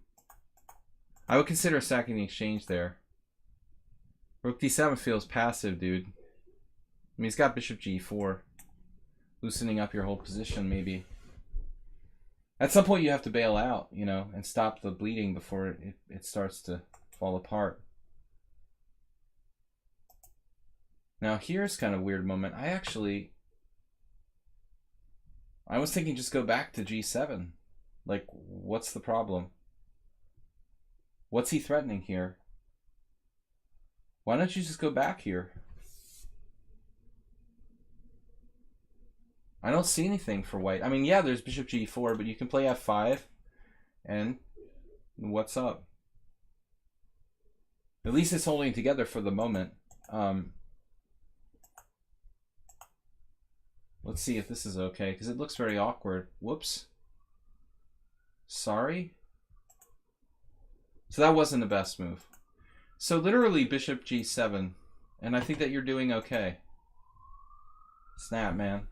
I would consider sacking the exchange there. Rook d7 feels passive, dude. I mean, he's got bishop g4. Loosening up your whole position, maybe. At some point, you have to bail out, you know, and stop the bleeding before it starts to fall apart. Now, here's kind of a weird moment. I was thinking just go back to g7. Like, what's the problem? What's he threatening here? Why don't you just go back here? I don't see anything for white. I mean, yeah, there's bishop g4, but you can play f5. And what's up? At least it's holding together for the moment. Let's see if this is okay, because it looks very awkward. Whoops. Sorry. So that wasn't the best move. So literally bishop g7, and I think that you're doing okay. Snap, man.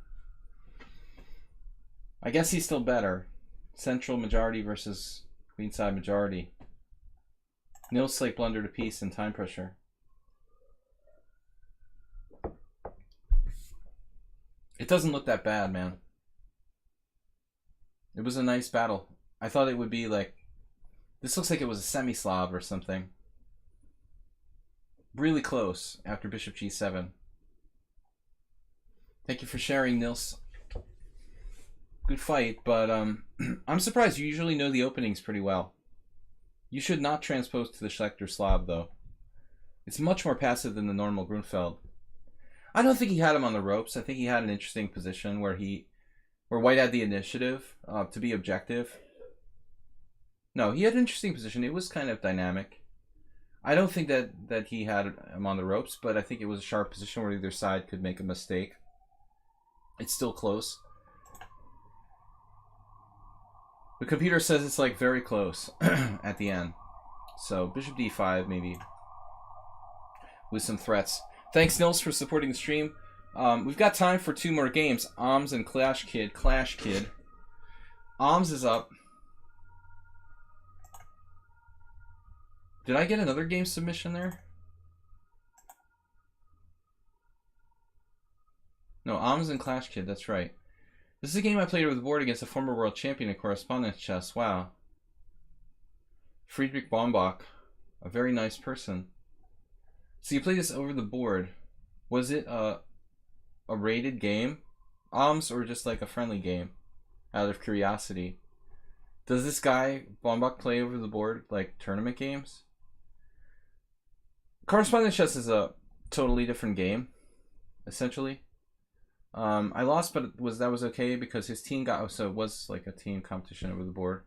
I guess he's still better. Central majority versus queenside majority. Nil slate blundered a piece and time pressure. It doesn't look that bad, man. It was a nice battle. I thought it would be like... This looks like it was a semi-Slav or something. Really close after bishop g7. Thank you for sharing, Nils. Good fight, but I'm surprised. You usually know the openings pretty well. You should not transpose to the Schlechter Slav, though. It's much more passive than the normal Grunfeld. I don't think he had him on the ropes. I think he had an interesting position where White had the initiative to be objective. No, he had an interesting position. It was kind of dynamic. I don't think that he had him on the ropes, but I think it was a sharp position where either side could make a mistake. It's still close. The computer says it's like very close at the end. So bishop d5 maybe with some threats. Thanks, Nils, for supporting the stream. We've got time for 2 more games. Oms and Clash Kid. Oms is up. Did I get another game submission there? No, Oms and Clash Kid, that's right. This is a game I played over the board against a former world champion in correspondence chess. Wow. Friedrich Bombach. A very nice person. So you played this over the board. Was it a rated game, Oms, or just like a friendly game? Out of curiosity. Does this guy, Bombach, play over the board like tournament games? Correspondence chess is a totally different game, essentially. I lost, but that was okay because his team got, so it was like a team competition over the board.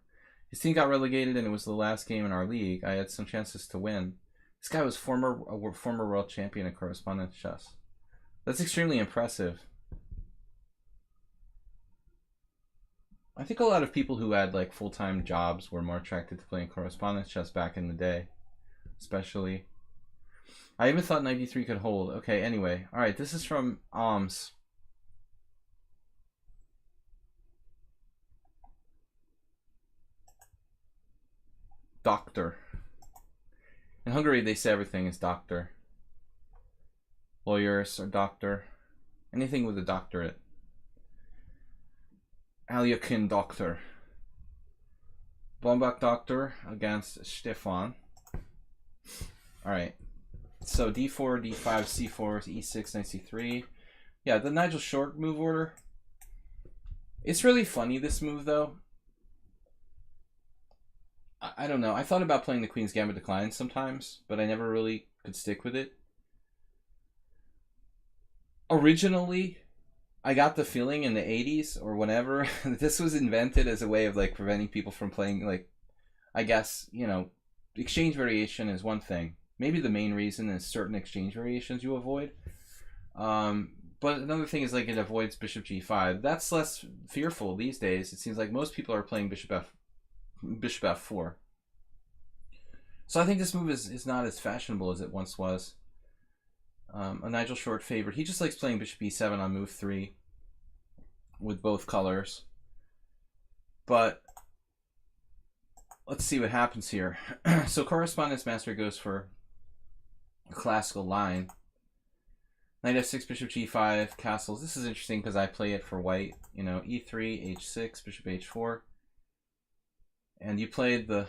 His team got relegated and it was the last game in our league. I had some chances to win. This guy was a former world champion in correspondence chess. That's extremely impressive. I think a lot of people who had like full-time jobs were more attracted to playing correspondence chess back in the day, especially. I even thought 93 could hold. Okay, anyway. All right, this is from Oms. Doctor. In Hungary, they say everything is doctor. Lawyers are doctor. Anything with a doctorate. Alyakin doctor. Bombach doctor against Stefan. Alright. So d4, d5, c4, e6, knight c3. Yeah, the Nigel Short move order. It's really funny, this move, though. I don't know. I thought about playing the Queen's Gambit Decline sometimes, but I never really could stick with it. Originally, I got the feeling in the 80s or whenever that this was invented as a way of like preventing people from playing, like, I guess, you know, exchange variation is one thing. Maybe the main reason is certain exchange variations you avoid. But another thing is like it avoids bishop g5. That's less fearful these days. It seems like most people are playing bishop f4. So I think this move is not as fashionable as it once was. A Nigel Short favorite. He just likes playing bishop e7 on move 3 with both colors. But let's see what happens here. So Correspondence Master goes for a classical line. Knight f6, bishop g5, castles. This is interesting because I play it for white. You know, e3, h6, bishop h4. And you played the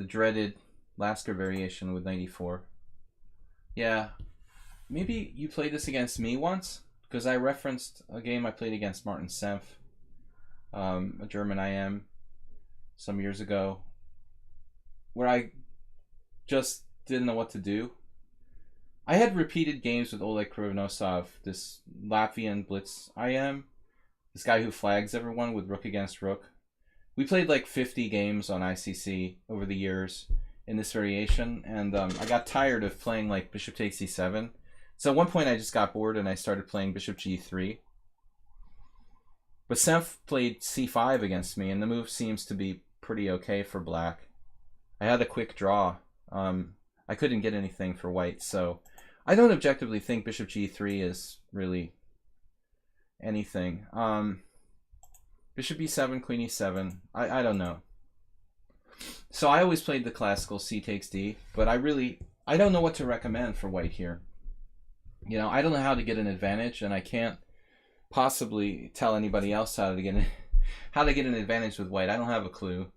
dreaded Lasker variation with knight e4. Yeah, maybe you played this against me once, because I referenced a game I played against Martin Senf, a German IM, some years ago, where I just didn't know what to do. I had repeated games with Oleg Krivonosov, this Latvian blitz IM, this guy who flags everyone with rook against rook. We played like 50 games on ICC over the years in this variation, and I got tired of playing like bishop takes e7. So at one point I just got bored and I started playing bishop g3. But Senf played c5 against me, and the move seems to be pretty okay for black. I had a quick draw. I couldn't get anything for white, so I don't objectively think bishop g3 is really anything. Bishop e7, queen e7, I don't know. So I always played the classical c takes d, but I don't know what to recommend for white here. You know, I don't know how to get an advantage, and I can't possibly tell anybody else how to get an advantage with white. I don't have a clue.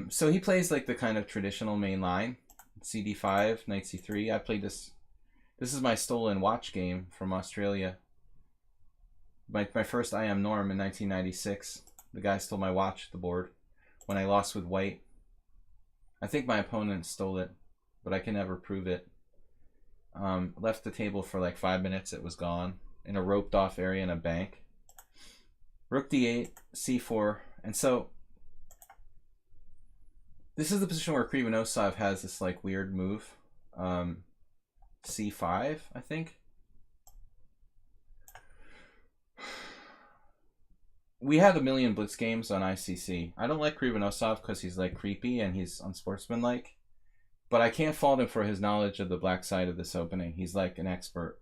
So he plays like the kind of traditional main line, cd5, knight c3. I played this. This is my stolen watch game from Australia. My first IM norm in 1996. The guy stole my watch at the board when I lost with white. I think my opponent stole it, but I can never prove it. Left the table for like 5 minutes. It was gone in a roped off area in a bank. Rook d8, c4, and so this is the position where Krivonosov has this like weird move, c5, I think. We had a million blitz games on ICC. I don't like Krivonosov because he's like creepy and he's unsportsmanlike, but I can't fault him for his knowledge of the black side of this opening. He's like an expert.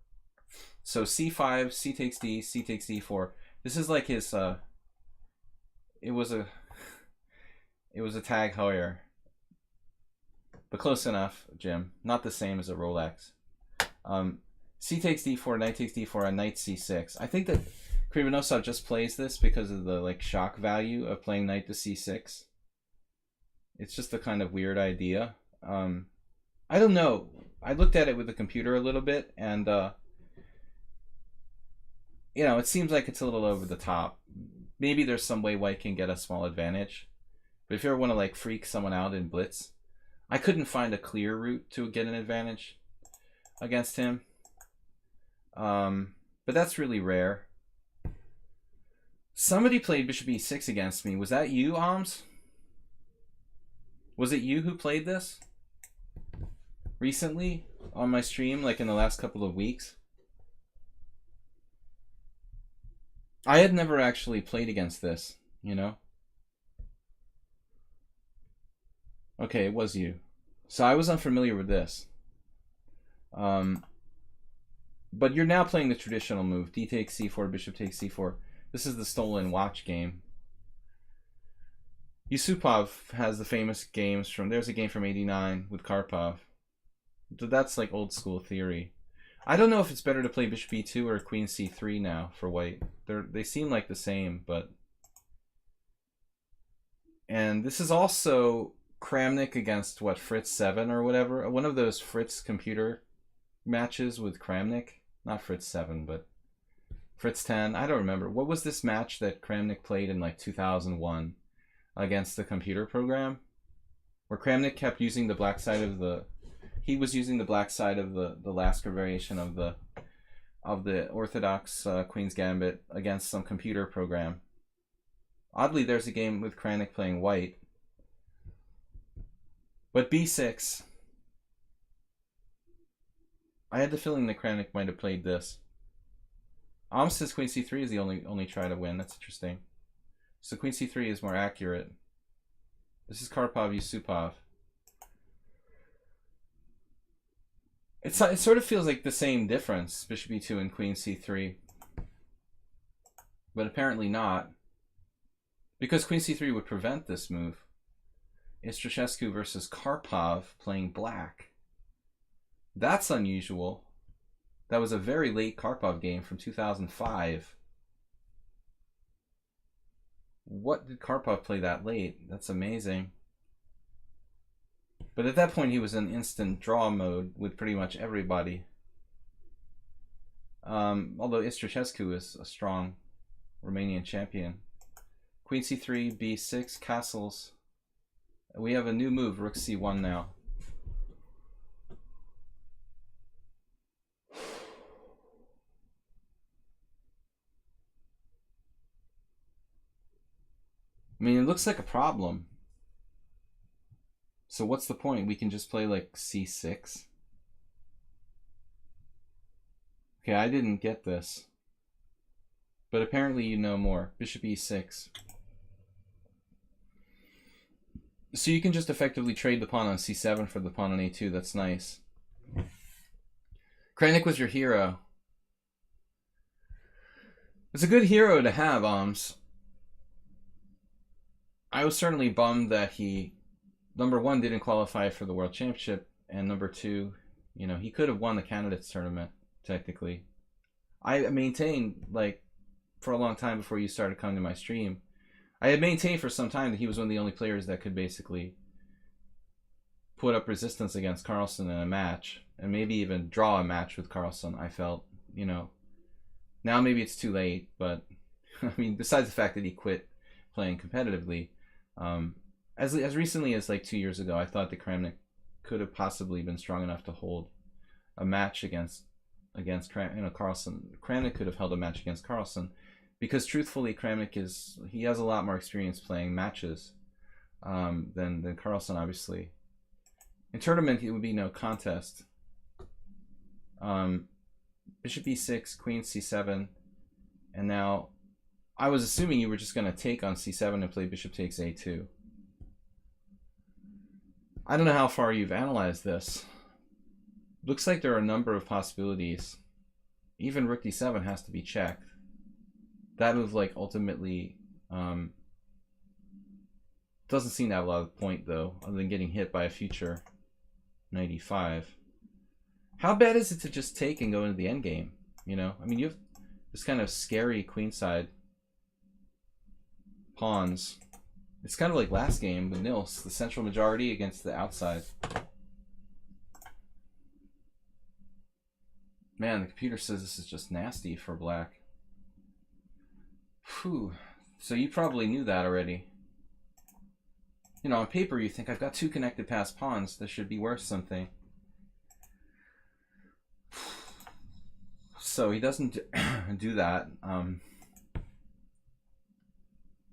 So c5, c takes d, c takes d4. This is like his. It was a Tag Heuer, but close enough, Jim. Not the same as a Rolex. C takes d4, knight takes d4, and knight c6. I think that Krivonosov just plays this because of the like shock value of playing knight to c6. It's just a kind of weird idea. I don't know. I looked at it with the computer a little bit, and you know, it seems like it's a little over the top. Maybe there's some way white can get a small advantage, but if you ever want to like freak someone out in blitz, I couldn't find a clear route to get an advantage against him. But that's really rare. Somebody played bishop e6 against me. Was that you, Alms? Was it you who played this recently on my stream, like in the last couple of weeks? I had never actually played against this, you know? Okay, it was you. So I was unfamiliar with this. But you're now playing the traditional move. D takes c4, bishop takes c4. This is the stolen watch game. Yusupov has the famous games from... There's a game from '89 with Karpov. That's like old school theory. I don't know if it's better to play bishop e2 or queen c3 now for white. They seem like the same, but... And this is also Kramnik against, what, Fritz 7 or whatever? One of those Fritz computer matches with Kramnik. Not Fritz 7, but Fritz 10. I don't remember. What was this match that Kramnik played in like 2001 against the computer program? Where Kramnik kept using the black side of the... He was using the black side of the Lasker variation of the orthodox Queen's Gambit against some computer program. Oddly, there's a game with Kramnik playing white. But b6. I had the feeling that Kramnik might have played this. Says queen c3 is the only try to win. That's interesting. So queen c3 is more accurate. This is Karpov Yusupov. It sort of feels like the same difference, bishop e2 and queen c3. But apparently not. Because queen c3 would prevent this move. Istrashescu versus Karpov playing black. That's unusual. That was a very late Karpov game from 2005. What did Karpov play that late? That's amazing. But at that point, he was in instant draw mode with pretty much everybody. Although Istrashescu is a strong Romanian champion. Queen c3, b6, castles. We have a new move, rook c1 now. I mean, it looks like a problem. So what's the point? We can just play like c6. Okay, I didn't get this. But apparently you know more. Bishop e6. So you can just effectively trade the pawn on c7 for the pawn on a2. That's nice. Kramnik was your hero. It's a good hero to have, Oms. I was certainly bummed that he, number one, didn't qualify for the World Championship, and number two, you know, he could have won the candidates tournament, technically. I maintained, like, for a long time before you started coming to my stream, I had maintained for some time that he was one of the only players that could basically put up resistance against Carlsen in a match, and maybe even draw a match with Carlsen, I felt, you know. Now maybe it's too late, but, I mean, besides the fact that he quit playing competitively, as recently as like 2 years ago, I thought that Kramnik could have possibly been strong enough to hold a match against Carlsen. Kramnik could have held a match against Carlsen, because truthfully, Kramnik he has a lot more experience playing matches than Carlsen, obviously. In tournament, it would be no contest. Bishop e6, queen c7, and now I was assuming you were just going to take on c7 and play bishop takes a2. I don't know how far you've analyzed this. Looks like there are a number of possibilities. Even rook d7 has to be checked. That move, like, ultimately doesn't seem to have a lot of point, though, other than getting hit by a future knight e5. How bad is it to just take and go into the endgame? You know, I mean, you have this kind of scary queenside pawns. It's kind of like last game with Nils, the central majority against the outside. Man, the computer says this is just nasty for black. Whew. So you probably knew that already. You know, on paper you think, I've got two connected passed pawns, this should be worth something. So he doesn't do that.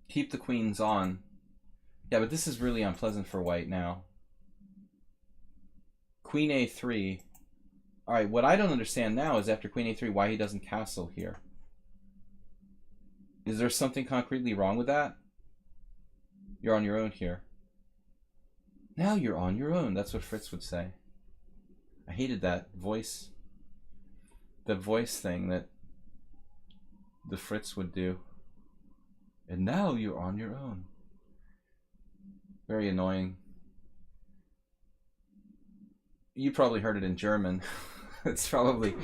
Keep the queens on. Yeah, but this is really unpleasant for white now. Queen a3. Alright, what I don't understand now is after queen a3 why he doesn't castle here. Is there something concretely wrong with that? You're on your own here. Now you're on your own. That's what Fritz would say. I hated that voice. The voice thing that the Fritz would do. And now you're on your own. Very annoying. You probably heard it in German. It's probably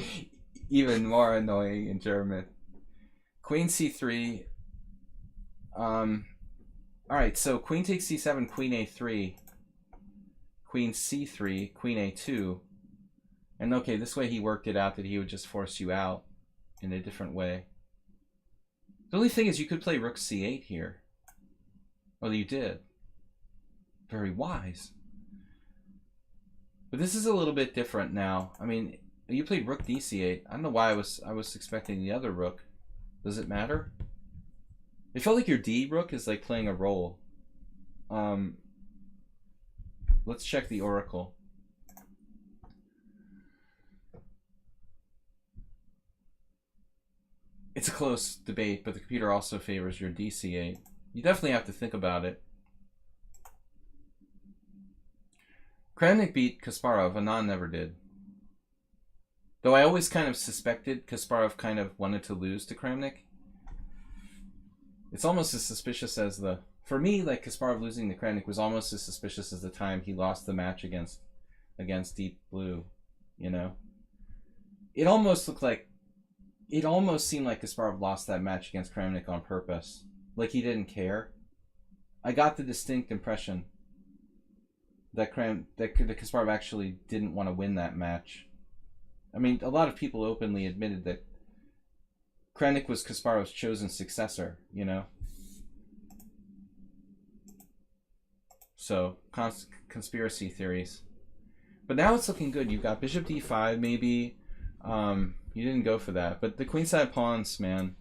even more annoying in German. Queen c3. Alright, so queen takes c7, queen a3, queen c3, queen a2. And okay, this way he worked it out that he would just force you out in a different way. The only thing is you could play rook c8 here. Well, you did. Very wise. But this is a little bit different now. I mean, you played rook dc8. I don't know why I was expecting the other rook. Does it matter? It felt like your d rook is like playing a role. Like Let's check the oracle. It's a close debate, but the computer also favors your DC8. You definitely have to think about it. Kramnik beat Kasparov, Anand never did. Though I always kind of suspected Kasparov kind of wanted to lose to Kramnik. It's almost as suspicious as the... For me, like, Kasparov losing to Kramnik was almost as suspicious as the time he lost the match against Deep Blue, you know? It almost looked like... It almost seemed like Kasparov lost that match against Kramnik on purpose. Like he didn't care. I got the distinct impression that Kasparov actually didn't want to win that match. I mean, a lot of people openly admitted that Kramnik was Kasparov's chosen successor, you know? So, conspiracy theories. But now it's looking good. You've got Bishop D5, maybe. You didn't go for that. But the queenside pawns, man.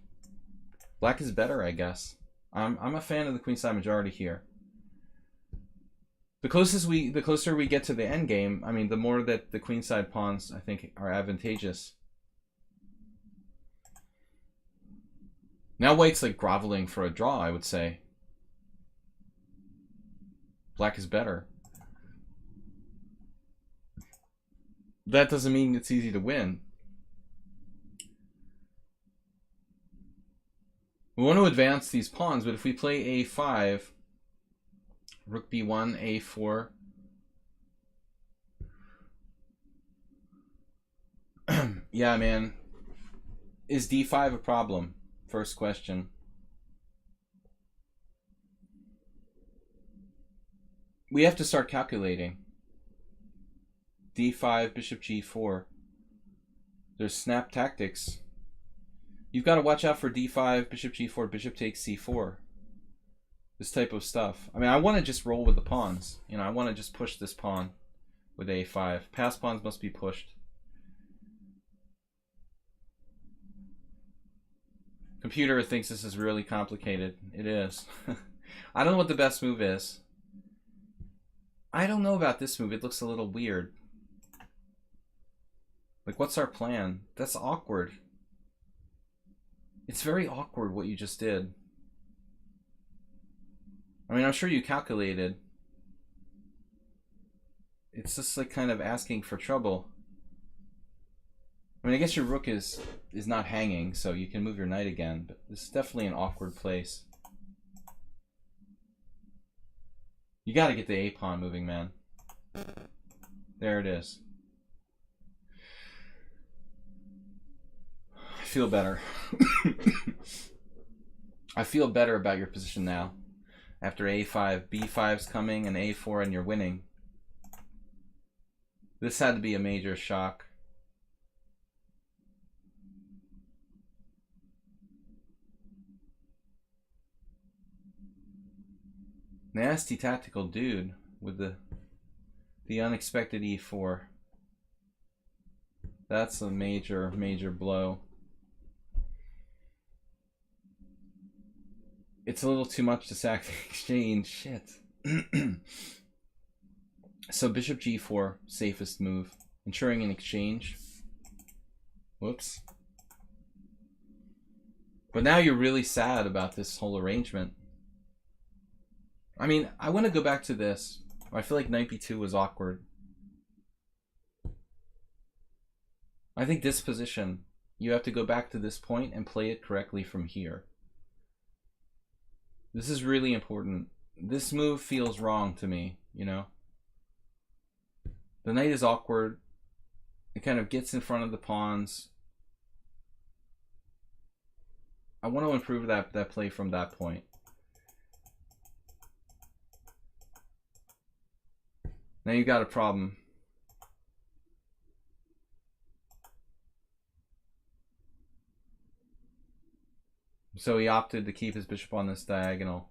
Black is better, I guess. I'm a fan of the queenside majority here. The closer we get to the end game, I mean, the more that the queenside pawns, I think, are advantageous. Now white's like groveling for a draw, I would say. Black is better. That doesn't mean it's easy to win. We want to advance these pawns, but if we play a5, rook b1, a4. Yeah, man. Is d5 a problem? First question. We have to start calculating. d5, bishop g4. There's snap tactics. You've got to watch out for d5, bishop g4, bishop takes c4. This type of stuff. I mean, I want to just roll with the pawns. You know, I want to just push this pawn with a5. Passed pawns must be pushed. Computer thinks this is really complicated. It is. I don't know what the best move is. I don't know about this move. It looks a little weird. Like, what's our plan? That's awkward. It's very awkward what you just did. I mean, I'm sure you calculated. It's just like kind of asking for trouble. I mean, I guess your rook is not hanging, so you can move your knight again, but this is definitely an awkward place. You gotta get the a-pawn moving, man. There it is. I feel better. I feel better about your position now. After a5, b5's coming, and a4, and you're winning. This had to be a major shock. Nasty tactical dude with the unexpected e4. That's a major, major blow. It's a little too much to sack the exchange. Shit. So bishop g4, safest move. Ensuring an exchange. Whoops. But now you're really sad about this whole arrangement. I mean, I want to go back to this. I feel like knight b2 was awkward. I think this position, you have to go back to this point and play it correctly from here. This is really important. This move feels wrong to me, you know? The knight is awkward. It kind of gets in front of the pawns. I want to improve that play from that point. Now you got a problem. So he opted to keep his bishop on this diagonal.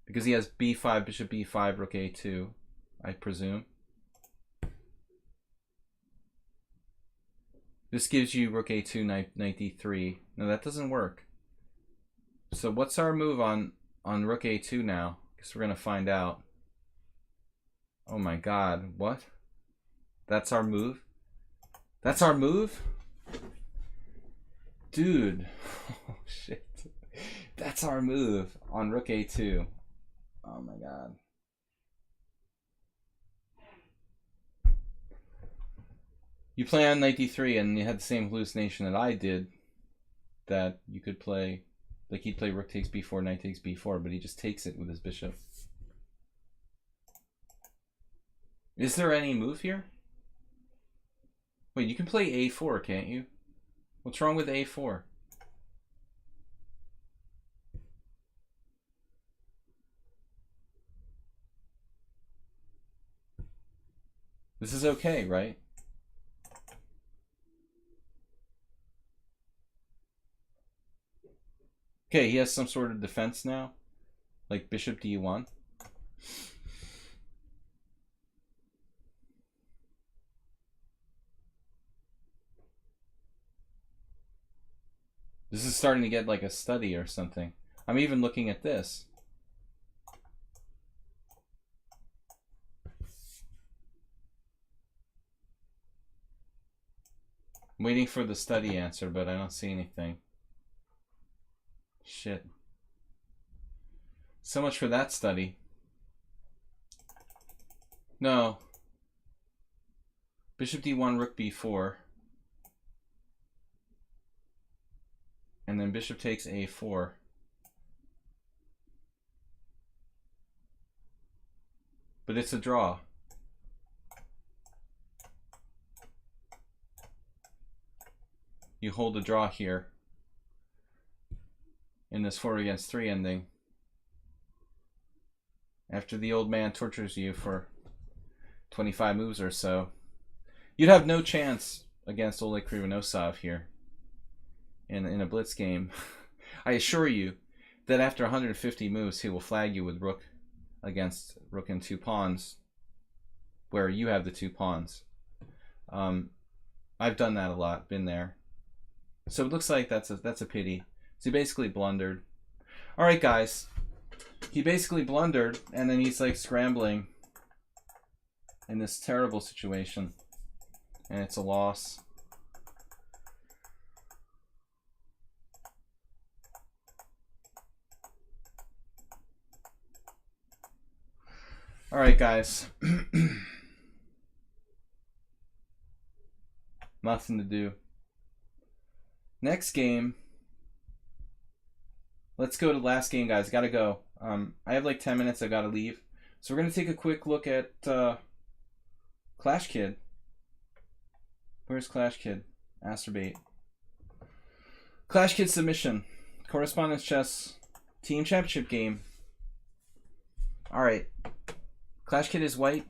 Because he has b5, bishop b5, rook a2, I presume. This gives you rook a2, knight d3. No, that doesn't work. So what's our move on rook a2 now? Guess we're going to find out. Oh my god, what? That's our move? That's our move? Dude. Oh shit. That's our move on rook a2. Oh my god. You play on knight d3 and you had the same hallucination that I did, that you could play, like he'd play rook takes b4, knight takes b4, but he just takes it with his bishop. Is there any move here? Wait, you can play a4, can't you? What's wrong with a4? This is okay, right? Okay, he has some sort of defense now, like bishop d1. This is starting to get like a study or something. I'm even looking at this. I'm waiting for the study answer, but I don't see anything. Shit. So much for that study. No. Bishop d1, rook b4. And then bishop takes a4. But it's a draw. You hold a draw here in this 4 against 3 ending. After the old man tortures you for 25 moves or so, you'd have no chance against Oleg Krivonosov here in a blitz game. I assure you that after 150 moves, he will flag you with rook against rook and 2 pawns, where you have the 2 pawns. I've done that a lot, been there. So it looks like that's a pity. So he basically blundered. All right, guys. He basically blundered, and then he's like scrambling in this terrible situation, and it's a loss. All right, guys. Nothing to do. Next game. Let's go to the last game, guys. Gotta go. I have like 10 minutes. I gotta leave. So we're gonna take a quick look at Clash Kid. Where's Clash Kid? Asterbate. Clash Kid submission. Correspondence chess team championship game. All right. Clash Kid is white.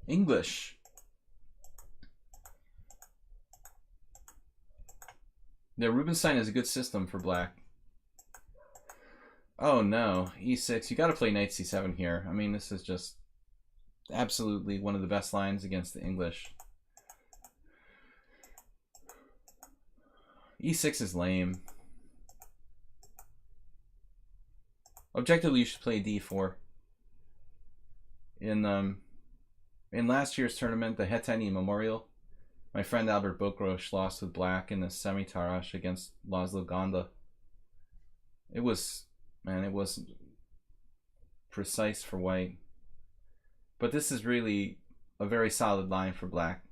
English. Yeah, Rubinstein is a good system for black. Oh no, e6. You gotta play knight c7 here. I mean, this is just absolutely one of the best lines against the English. e6 is lame. Objectively, you should play d4. In last year's tournament, the Hetani Memorial, my friend Albert Bokrosh lost with black in the semi-tarash against Laszlo Gonda. It was precise for white. But this is really a very solid line for black.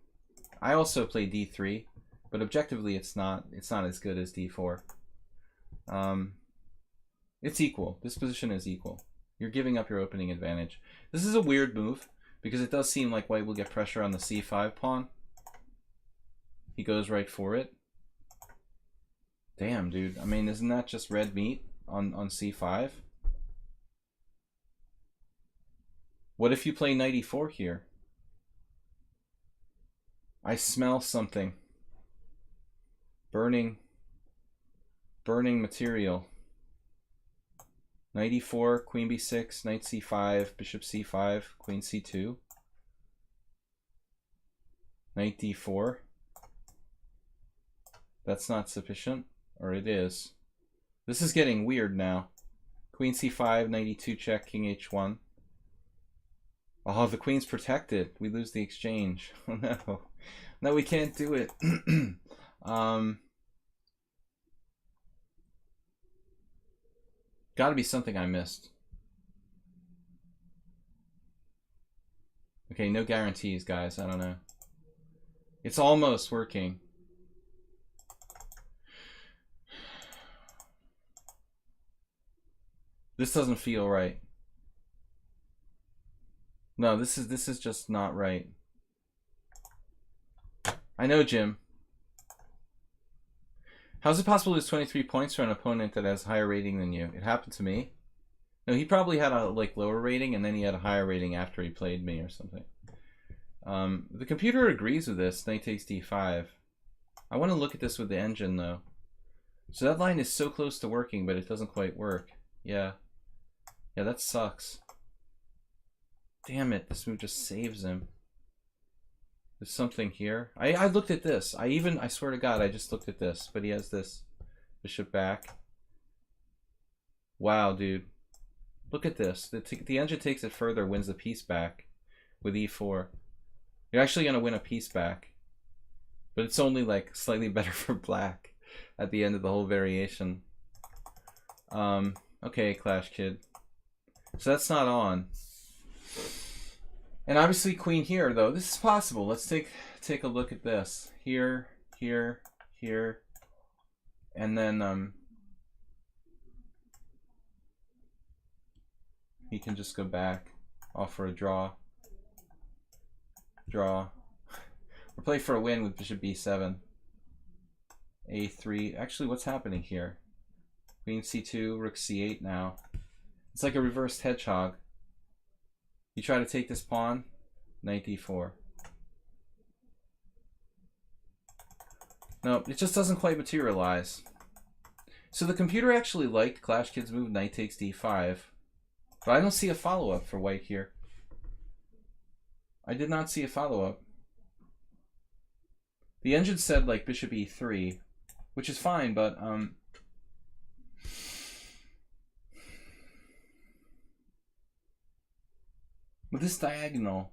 I also play d3, but objectively it's not as good as d4. It's equal. This position is equal. You're giving up your opening advantage. This is a weird move because it does seem like white will get pressure on the c5 pawn. He goes right for it. Damn, dude. I mean, isn't that just red meat on c5? What if you play knight e4 here? I smell something. Burning material. Knight e4, queen b6, knight c5, bishop c5, queen c2. Knight d4. That's not sufficient, or it is. This is getting weird now. Queen c5, knight e2 check, king h1. Oh, the queen's protected. We lose the exchange. Oh no. No, we can't do it. Gotta be something I missed. Okay, no guarantees, guys. I don't know. It's almost working. This doesn't feel right. No, this is just not right. I know, Jim. How's it possible to lose 23 points for an opponent that has higher rating than you? It happened to me. No, he probably had a lower rating, and then he had a higher rating after he played me or something. The computer agrees with this. Knight takes d5. I want to look at this with the engine, though. So that line is so close to working, but it doesn't quite work. Yeah. Yeah, that sucks. Damn it, this move just saves him. There's something here. I looked at this. I swear to God, I just looked at this. But he has this bishop back. Wow, dude. Look at this. The engine takes it further, wins the piece back with e4. You're actually going to win a piece back. But it's only like slightly better for black at the end of the whole variation. Okay, Clash Kid. So that's not on. And obviously queen here, though. This is possible. Let's take a look at this. Here, here, here. And then he can just go back, offer a draw. Draw. We're playing for a win with bishop b7. a3. Actually, what's happening here? Queen c2, rook c8 now. It's like a reversed hedgehog. You try to take this pawn, knight d4. No, it just doesn't quite materialize. So the computer actually liked Clash Kid's move, knight takes d5. But I don't see a follow-up for white here. I did not see a follow-up. The engine said like bishop e3, which is fine, but with this diagonal,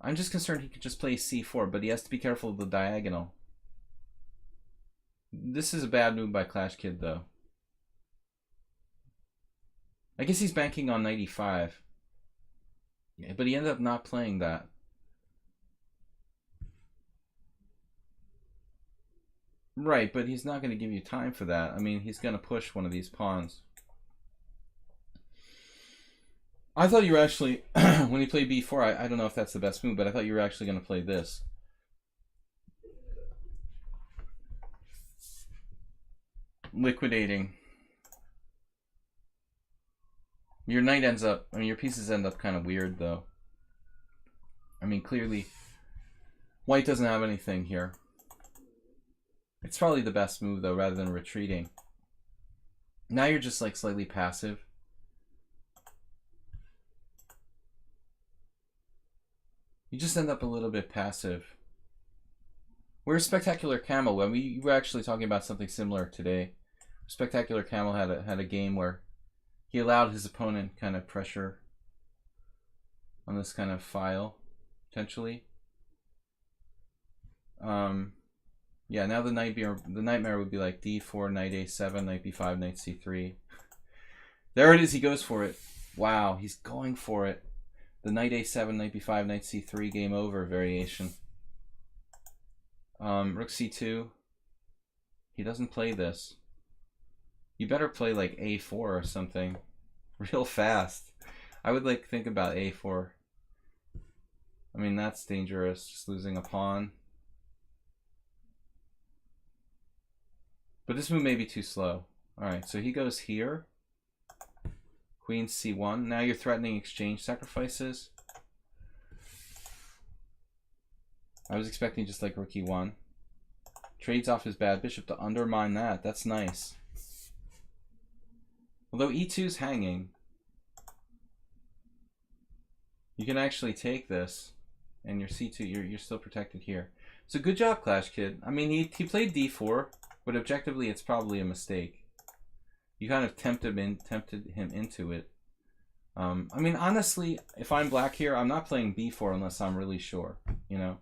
I'm just concerned he could just play c4, but he has to be careful of the diagonal. This is a bad move by Clash Kid, though. I guess he's banking on knight e5. Yeah, but he ended up not playing that. Right, but he's not going to give you time for that. I mean, he's going to push one of these pawns. I thought you were actually, when he played b4, I don't know if that's the best move, but I thought you were actually going to play this. Liquidating. Your knight ends up, I mean, your pieces end up kind of weird, though. I mean, clearly, white doesn't have anything here. It's probably the best move, though, rather than retreating. Now you're just, like, slightly passive. You just end up a little bit passive. We're Spectacular Camel. We were actually talking about something similar today. Spectacular Camel had a game where he allowed his opponent kind of pressure on this kind of file, potentially. Yeah, now the nightmare would be like d4, knight a7, knight b5, knight c3. There it is, he goes for it. Wow, he's going for it. The knight a7, knight b5, knight c3, game over variation. Rook c2. He doesn't play this. You better play like a4 or something real fast. I would like think about a4. I mean, that's dangerous, just losing a pawn. But this move may be too slow. Alright, so he goes here. Queen c1. Now you're threatening exchange sacrifices. I was expecting just like rook e1. Trades off his bad bishop to undermine that. That's nice. Although e2's hanging, you can actually take this, and your c2, you're still protected here. So good job, Clash Kid. I mean, he played d4, but objectively, it's probably a mistake. You kind of tempted him into it. I mean, honestly, if I'm black here, I'm not playing b4 unless I'm really sure, you know?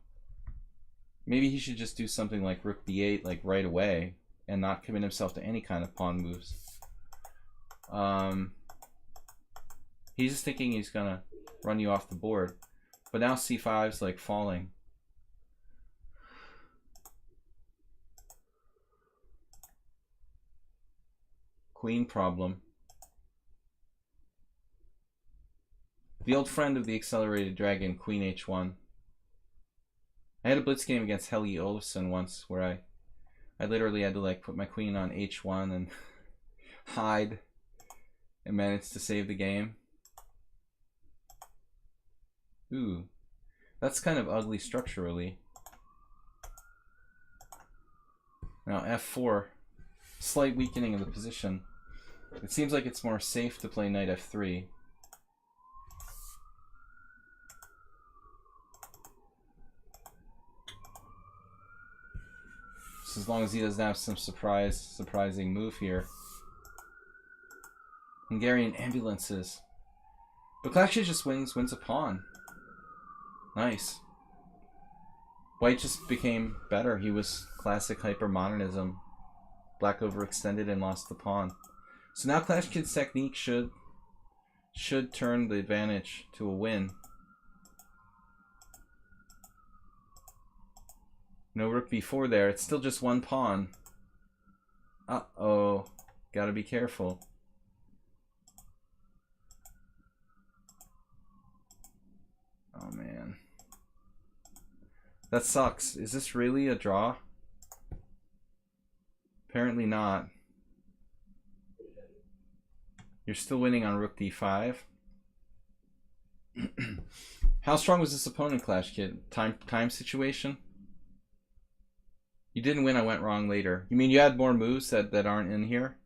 Maybe he should just do something like rook b8, like right away, and not commit himself to any kind of pawn moves. He's just thinking he's gonna run you off the board. But now c5's like falling. Queen problem. The old friend of the accelerated dragon, Queen h1. I had a blitz game against Helgi Olafsson once where I literally had to like put my queen on h1 and hide and managed to save the game. Ooh, that's kind of ugly structurally. Now f4, slight weakening of the position. It seems like it's more safe to play knight f3. Just as long as he doesn't have some surprising move here. Hungarian ambulances. But Clash just wins a pawn. Nice. White just became better. He was classic hyper-modernism. Black overextended and lost the pawn. So now Clash Kid's technique should turn the advantage to a win. No rook b4 there. It's still just one pawn. Uh-oh. Gotta be careful. Oh, man. That sucks. Is this really a draw? Apparently not. You're still winning on rook d5. How strong was this opponent, Clash Kid? Time situation? You didn't win, I went wrong later. You mean you had more moves that aren't in here?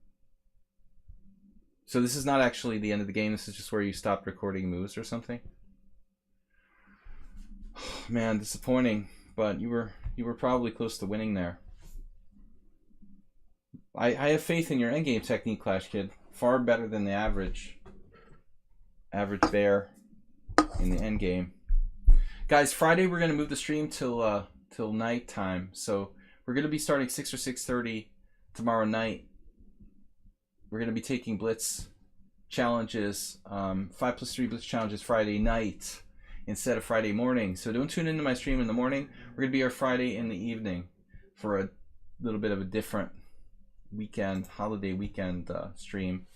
So this is not actually the end of the game, this is just where you stopped recording moves or something? Man, disappointing, but you were probably close to winning there. I have faith in your endgame technique, Clash Kid. Far better than the average bear in the endgame. Guys, Friday we're gonna move the stream till night time. So we're gonna be starting 6 or 6:30 tomorrow night. We're gonna be taking blitz challenges, 5+3 blitz challenges Friday night instead of Friday morning. So don't tune into my stream in the morning. We're gonna be here Friday in the evening for a little bit of a different holiday weekend stream.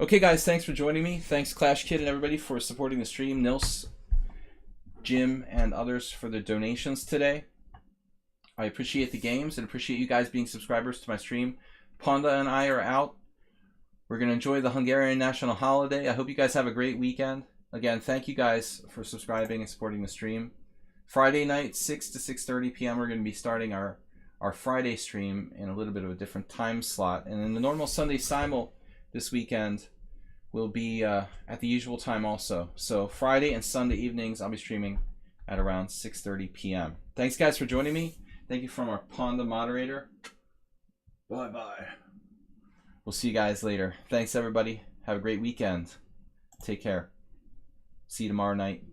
Okay guys, thanks for joining me. Thanks Clash Kid and everybody for supporting the stream. Nils, Jim, and others for their donations today. I appreciate the games and appreciate you guys being subscribers to my stream. Ponda and I are out. We're going to enjoy the Hungarian national holiday. I hope you guys have a great weekend. Again, thank you guys for subscribing and supporting the stream. Friday night, 6 to 6:30 p.m. we're going to be starting our Friday stream in a little bit of a different time slot. And then the normal Sunday simul this weekend will be at the usual time also. So Friday and Sunday evenings, I'll be streaming at around 6:30 p.m. Thanks guys for joining me. Thank you from our Ponda moderator. Bye-bye. We'll see you guys later. Thanks everybody. Have a great weekend. Take care. See you tomorrow night.